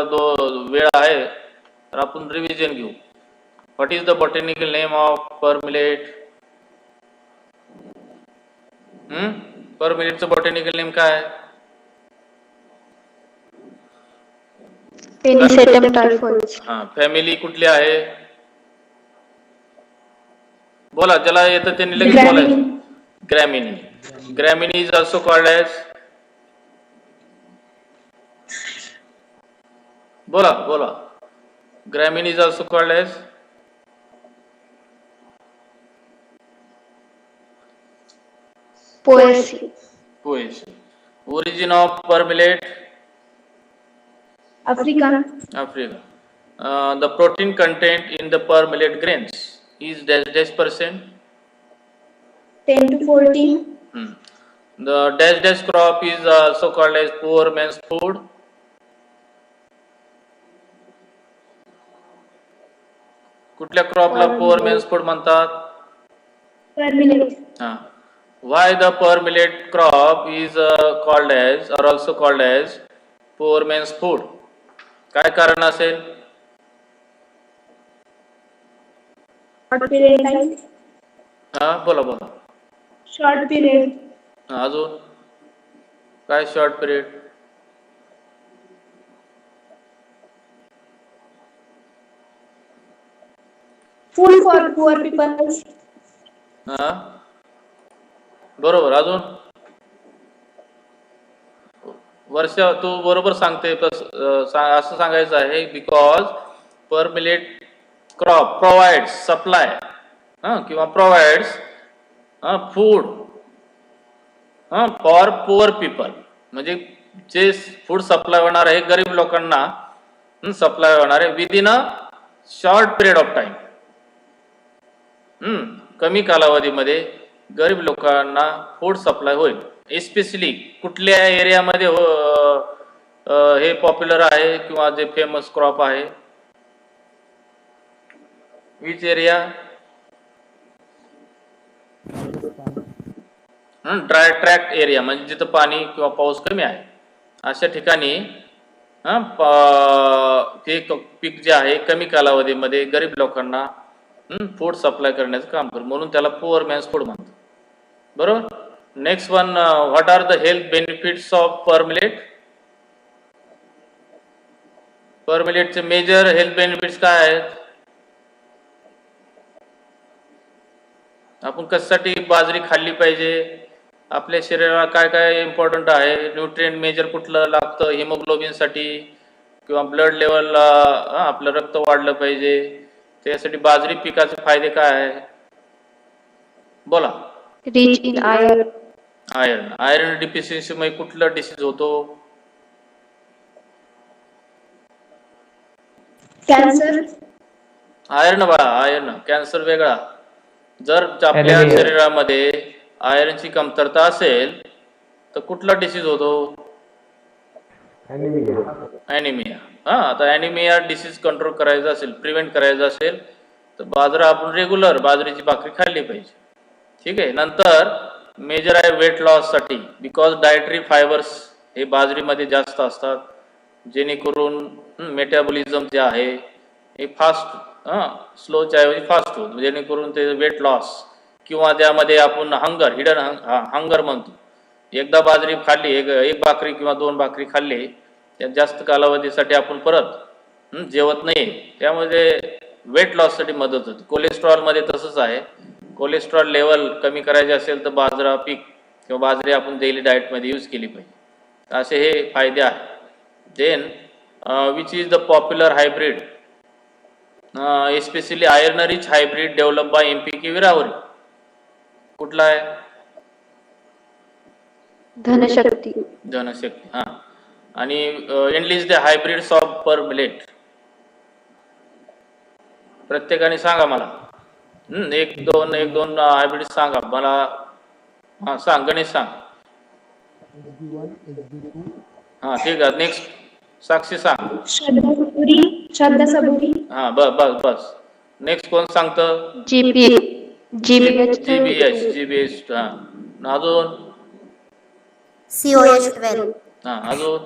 वेळ आहे तर आपण रिव्हिजन घेऊ. What is the botanical name of pearl millet? Pearl मिलेटचं बॉटॅनिकल नेम काय आहे? पेनिसेटम टायफॉइड्स. फॅमिली कुठली आहे? बोला, ज्याला येतं त्यांनी लगेच बोलायचं. Gramineae. Gramineae is also called as, बोला बोला, gramineae is also called as poaceae. Poaceae. Origin of per millet, Africa. Africa. The protein content in the per millet grains is dash percent. 10 to 14. The dash crop is also called as poor man's food. कुठल्या क्रॉपला poor man's food म्हणतात? Per millet. Why the per millet crop is called as or also called as poor man's food? काय कारण असेल? Short period time. बोला बोला. Short period. अजून काय short period? Food for poor people. बरोबर. अजून वर्ष, तू बरोबर सांगते, असं सांगायचं आहे. Because pearl millet crop provides supply किंवा provides food for poor people, म्हणजे जे फूड सप्लाय होणार आहे गरीब लोकांना, सप्लाय होणार आहे within a short period of time. कमी कालावधीमध्ये गरीब लोकांना फूड सप्लाय होईल. एस्पेशली कुठल्या एरियामध्ये हे पॉप्युलर आहे किंवा जे फेमस क्रॉप आहे? Which area? Dry tract area, म्हणजे जिथं पाणी किंवा पाऊस कमी आहे अशा ठिकाणी हे पीक जे आहे कमी कालावधीमध्ये गरीब लोकांना फूड सप्लाय करण्याचं काम करतो, म्हणून त्याला पुअर मॅन्स फूड म्हणतात. बरोबर. Next one, what are the health benefits of pearl millet? Pearl मिलेटचे मेजर हेल्थ बेनिफिट्स काय आहेत? आपण कशासाठी बाजरी खाल्ली पाहिजे? आपल्या शरीराला काय काय इम्पॉर्टंट आहे? न्यूट्रिएंट मेजर कुठलं लागतं? हिमोग्लोबिनसाठी किंवा ब्लड लेवलला आपलं रक्त वाढलं पाहिजे, त्यासाठी बाजरी पिकाचे फायदे काय आहे? बोला. Rich in iron. आयर्न डिफिशियन्सीमुळे कुठला डिसीज होतो? Cancer. आयर्न बाळा, आयर्न. कॅन्सर वेगळा. जर आपल्या शरीरामध्ये आयर्नची कमतरता असेल तर कुठला डिसीज होतो? ॲनिमिया. आता ॲनिमिया डिसीज कंट्रोल करायचा असेल, प्रिव्हेंट करायचं असेल तर बाजरा आपण रेग्युलर बाजरीची भाकरी खाल्ली पाहिजे. ठीक आहे. नंतर मेजर आहे वेट लॉससाठी, बिकॉज डायटरी फायबर्स हे बाजरीमध्ये जास्त असतात, जेणेकरून मेटाबॉलिझम जे आहे हे फास्ट स्लोच्या ऐवजी फास्ट होतं, जेणेकरून ते वेट लॉस किंवा त्यामध्ये आपण हंगर, हिडन हंगर म्हणतो. एकदा बाजरी खाल्ली, एक भाकरी किंवा 2 भाकरी खाल्ली, त्यात जास्त कालावधीसाठी आपण परत जेवत नाही, त्यामध्ये वेट लॉससाठी मदत होते. कोलेस्ट्रॉलमध्ये तसंच आहे. कोलेस्ट्रॉल लेवल कमी करायचे असेल तर बाजरा पीक किंवा बाजरी आपण डेली डाएटमध्ये यूज केली पाहिजे. असे हे फायदे आहेत. Then which is the popular hybrid, especially iron rich hybrid develop by MPK विरावरी? कुठला आहे? धनशक्ती. धनशक्ती. आणि enlist the hybrids of pearl millet. प्रत्येकाने सांगा मला. एक दोन हायब्रिड सांगा मला. सांग गणेश, सांग. ठीक आहे. नेक्स्ट साक्षी सांग. श्रद्धा सबुरी. बस. नेक्स्ट कोण सांगतं? GBH. अजून? COH12. अजून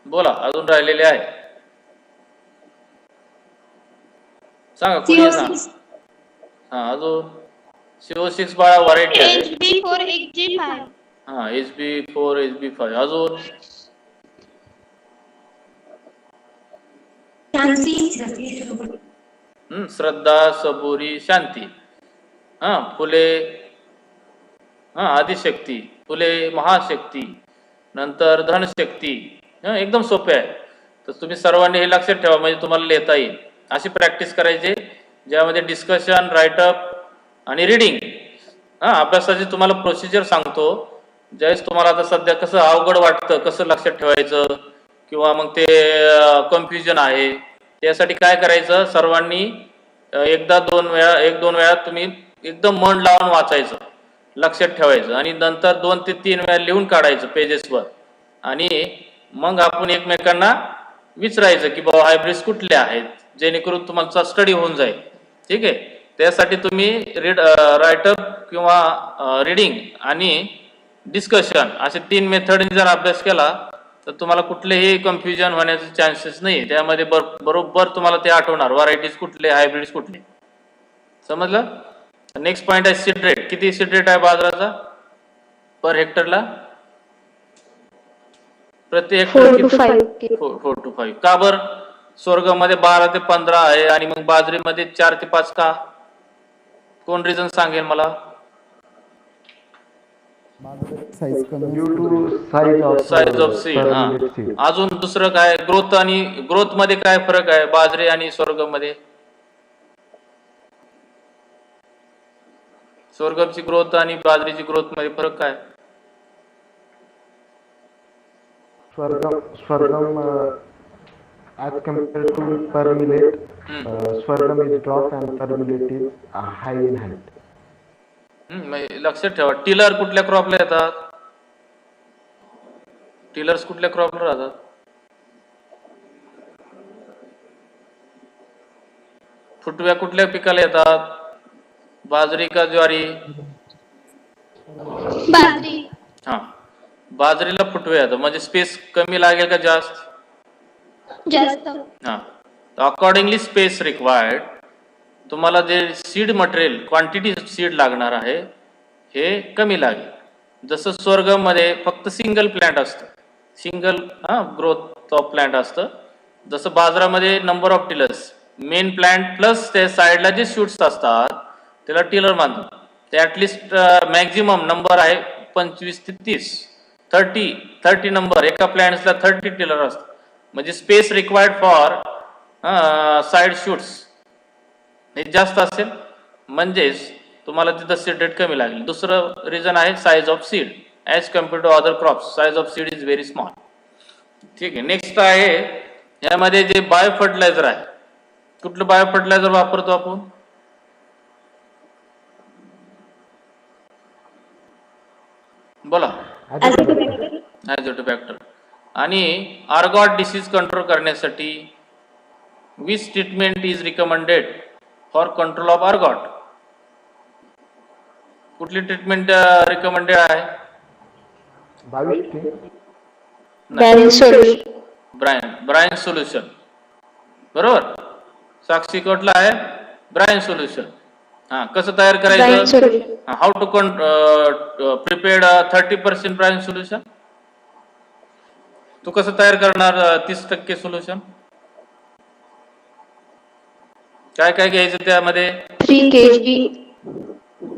बोला. अजून राहिलेले आहे सांगा, कोणी सांग. अजून CO6 बाळा व्हरायटी आहे. HB4 HG5. HB4 HB5. अजून? श्रद्धा, सबुरी, शांती. फुले आदिशक्ती, फुले महाशक्ती, नंतर धनशक्ती. एकदम सोपे आहे. तर तुम्ही सर्वांनी हे लक्षात ठेवा, म्हणजे तुम्हाला लिहिता येईल. अशी प्रॅक्टिस करायची ज्यामध्ये डिस्कशन, राईटअप आणि रिडिंग. अभ्यासाची तुम्हाला प्रोसिजर सांगतो. ज्यावेळेस तुम्हाला आता सध्या कसं अवघड वाटतं, कसं लक्षात ठेवायचं किंवा मग ते कन्फ्युजन आहे, त्यासाठी काय करायचं, सर्वांनी एकदा दोन वेळा तुम्ही एकदम मन लावून वाचायचं, लक्षात ठेवायचं आणि नंतर 2 ते 3 वेळा लिहून काढायचं पेजेसवर. आणि मग आपण एकमेकांना विचारायचं की बाबा हायब्रिड्स कुठले आहेत, जेणेकरून तुमचा स्टडी होऊन जाईल. ठीक आहे. त्यासाठी तुम्ही राईटअप किंवा रिडिंग आणि डिस्कशन असे 3 मेथडने जर अभ्यास केला तर तुम्हाला कुठलेही कन्फ्युजन होण्याचे चान्सेस नाही. त्यामध्ये बरोबर तुम्हाला ते आठवणार, व्हरायटीज कुठले, हायब्रिड्स कुठले. समजलं? नेक्स्ट पॉइंट आहे सीड रेट. किती सीड रेट आहे बाजाराचा पर हेक्टरला? प्रति हेक्टर 4 to 5. 4 to 5. का बर? स्वर्गमध्ये 12 ते 15 आहे आणि मग बाजरीमध्ये 4 ते 5 का? कोण रिझन सांगेल मला? Size of seed. अजून दुसरं काय? ग्रोथ मध्ये काय फरक आहे बाजरी आणि स्वर्गमध्ये? स्वर्गमची ग्रोथ आणि बाजरीची ग्रोथ मध्ये फरक काय? Swargam as compared to per millet, Swargam is drop and per millet is high in height. लक्षात ठेवा. टिलर कुठल्या क्रॉपला येतात? टिलर्स कुठल्या क्रॉपला राहतात? फुटव्या कुठल्या पिकाला येतात? बाजरी का ज्वारी? बाजरी. बाजरीला फुटवे येतात. म्हणजे स्पेस कमी लागेल का जास्त? जास्त. Accordingly space required. तुम्हाला जे सीड मटेरियल क्वांटिटी सीड लागणार आहे हे कमी लागेल. जसं स्वर्गम मध्ये फक्त सिंगल प्लांट असतं, सिंगल ग्रोथ ऑफ प्लांट असतं. जसं बाजारामध्ये number of tillers, main plant plus त्या साईडला जे शूट्स असतात त्याला टिलर मानतात. ते ॲटलिस्ट मॅक्झिमम नंबर आहे 25 ते 30. 30 नंबर एका प्लांट्सला 30 टिलर असतात. म्हणजे space required for side shoots हे जास्त असेल, म्हणजेच तुम्हाला तिथं सीड रेट कमी लागेल. दुसरं रिझन आहे size of seed. As compared to other crops size of seed is very small. ठीक आहे. नेक्स्ट आहे यामध्ये जे बायो फर्टिलायझर आहे. कुठलं बायो फर्टिलायझर वापरतो आपण? बोला. ॲझोटोबॅक्टर. आणि आर्गॉट डिसीज कंट्रोल करण्यासाठी which treatment is recommended for control of ergot? कुठली ट्रीटमेंट रिकमेंडेड आहे? Brine solution. बरोबर. साक्षी कुठला आहे? Brine solution. कसं तयार करायचं? How to prepared 30% brine solution. तू कसं तयार करणार 30% सोल्युशन? काय काय घ्यायचं त्यामध्ये?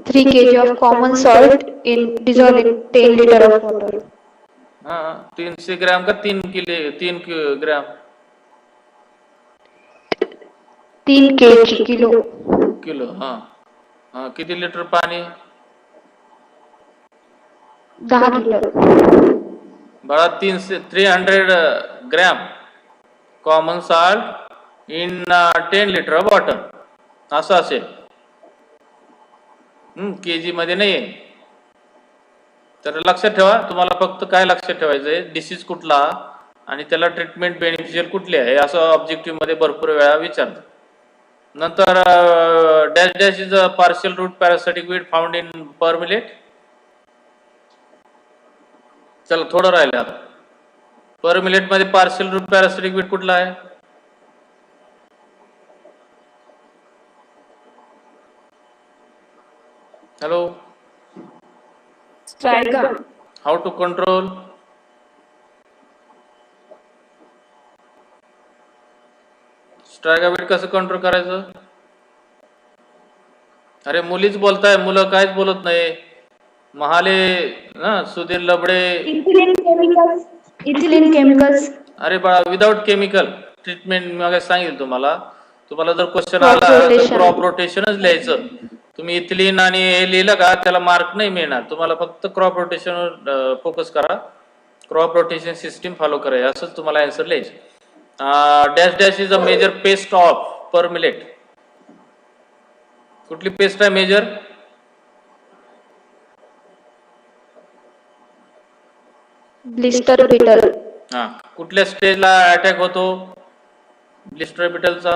3 kg of common salt in dissolved in 10 liter of water. 300 ग्राम का 3 ग्राम? 3 kg किलो. किती लिटर पाणी? 10 लिटर. बघा 300 gram common salt in 10 litre of water असं असेल. केजी मध्ये नाही आहे. तर लक्षात ठेवा. तुम्हाला फक्त काय लक्षात ठेवायचं आहे? डिसीज कुठला आणि त्याला ट्रीटमेंट बेनिफिशियल कुठली आहे असं ऑब्जेक्टिव्ह मध्ये भरपूर वेळा विचारतात. नंतर dash dash is a partial root parasitic weed found in pearl millet. चला थोडं राहिलं आता. पर मिलेट मध्ये पार्शियल रूट पॅरासिटिक वीड कुठला आहे? Hello. Striga. How to control? Striga weed कसं कंट्रोल करायचं? अरे मुलीच बोलताय, मुलं काहीच बोलत नाही. महाले ना Sudhir Labade. Ethylene chemicals. Ethylene chemicals. अरे बाळा, विदाउट केमिकल ट्रीटमेंट मग सांगितलं तुम्हाला. तुम्हाला जर क्वेश्चन Crop आला तर rotation. क्रॉप रोटेशनच लिहायचं. तुम्ही इथिलीन आणि हे लिहिलं का त्याला मार्क नाही मिळणार. तुम्हाला फक्त क्रॉप रोटेशनवर फोकस करा, क्रॉप रोटेशन सिस्टीम फॉलो करा, असंच तुम्हाला आन्सर लिहायचं. Dash dash is a major pest of pearl millet. कुठली पेस्ट आहे मेजर? Blister beetle. हा, कुठल्या स्टेजला अटॅक होतो ब्लिस्टर बिटलचा?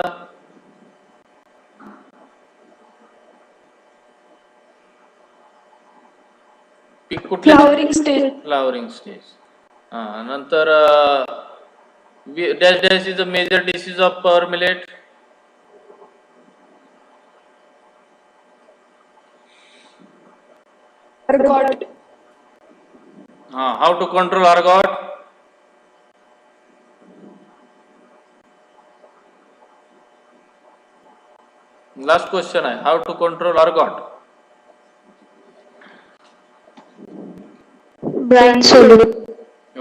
पीक कुठल्या? Flowering stage. Flowering stage. हा, नंतर dash dash is a major disease of pearl millet. Ergot. हा, how to control ergot. Last question आहे, how to control ergot. Brine solute.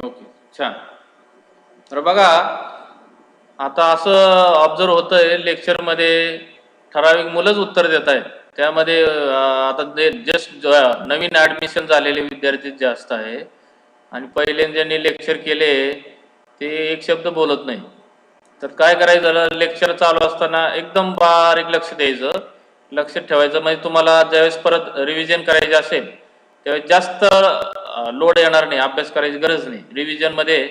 Okay, छान. तर बघा, आता असं ऑब्झर्व होतंय लेक्चरमध्ये ठराविक मुलंच उत्तर देत आहेत. त्यामध्ये आता जस्ट नवीन ऍडमिशन झालेले विद्यार्थी जास्त आहे आणि पहिले ज्यांनी लेक्चर केले ते एक शब्द बोलत नाही. तर काय करायचं, लेक्चर चालू असताना एकदम बारीक लक्ष द्यायचं, लक्ष ठेवायचं. म्हणजे तुम्हाला ज्यावेळेस परत रिव्हिजन करायचे असेल त्यावेळेस जास्त लोड येणार नाही, अभ्यास करायची गरज नाही. रिव्हिजनमध्ये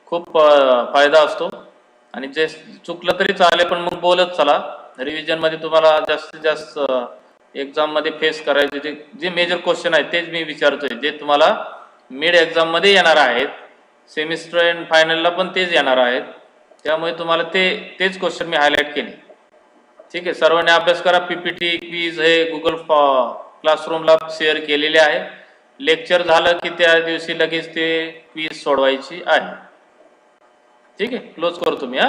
खूप फायदा असतो आणि जे चुकलं तरी चालेल पण मग बोलत चला. रिव्हिजनमध्ये तुम्हाला जास्तीत जास्त एक्झाममध्ये फेस करायचे जे मेजर क्वेश्चन आहेत तेच मी विचारतोय, जे तुम्हाला मिड एक्झाममध्ये येणार आहेत, सेमिस्टर अँड फायनलला पण तेच येणार आहेत. त्यामुळे तुम्हाला तेच क्वेश्चन मी हायलाईट केले. ठीक आहे, सर्वांनी अभ्यास करा. पीपीटी क्वीज हे गुगल क्लासरूमला शेअर केलेले आहे. लेक्चर झालं की त्या दिवशी लगेच ते क्वीज सोडवायची आहे. ठीक आहे, क्लोज करतो मी.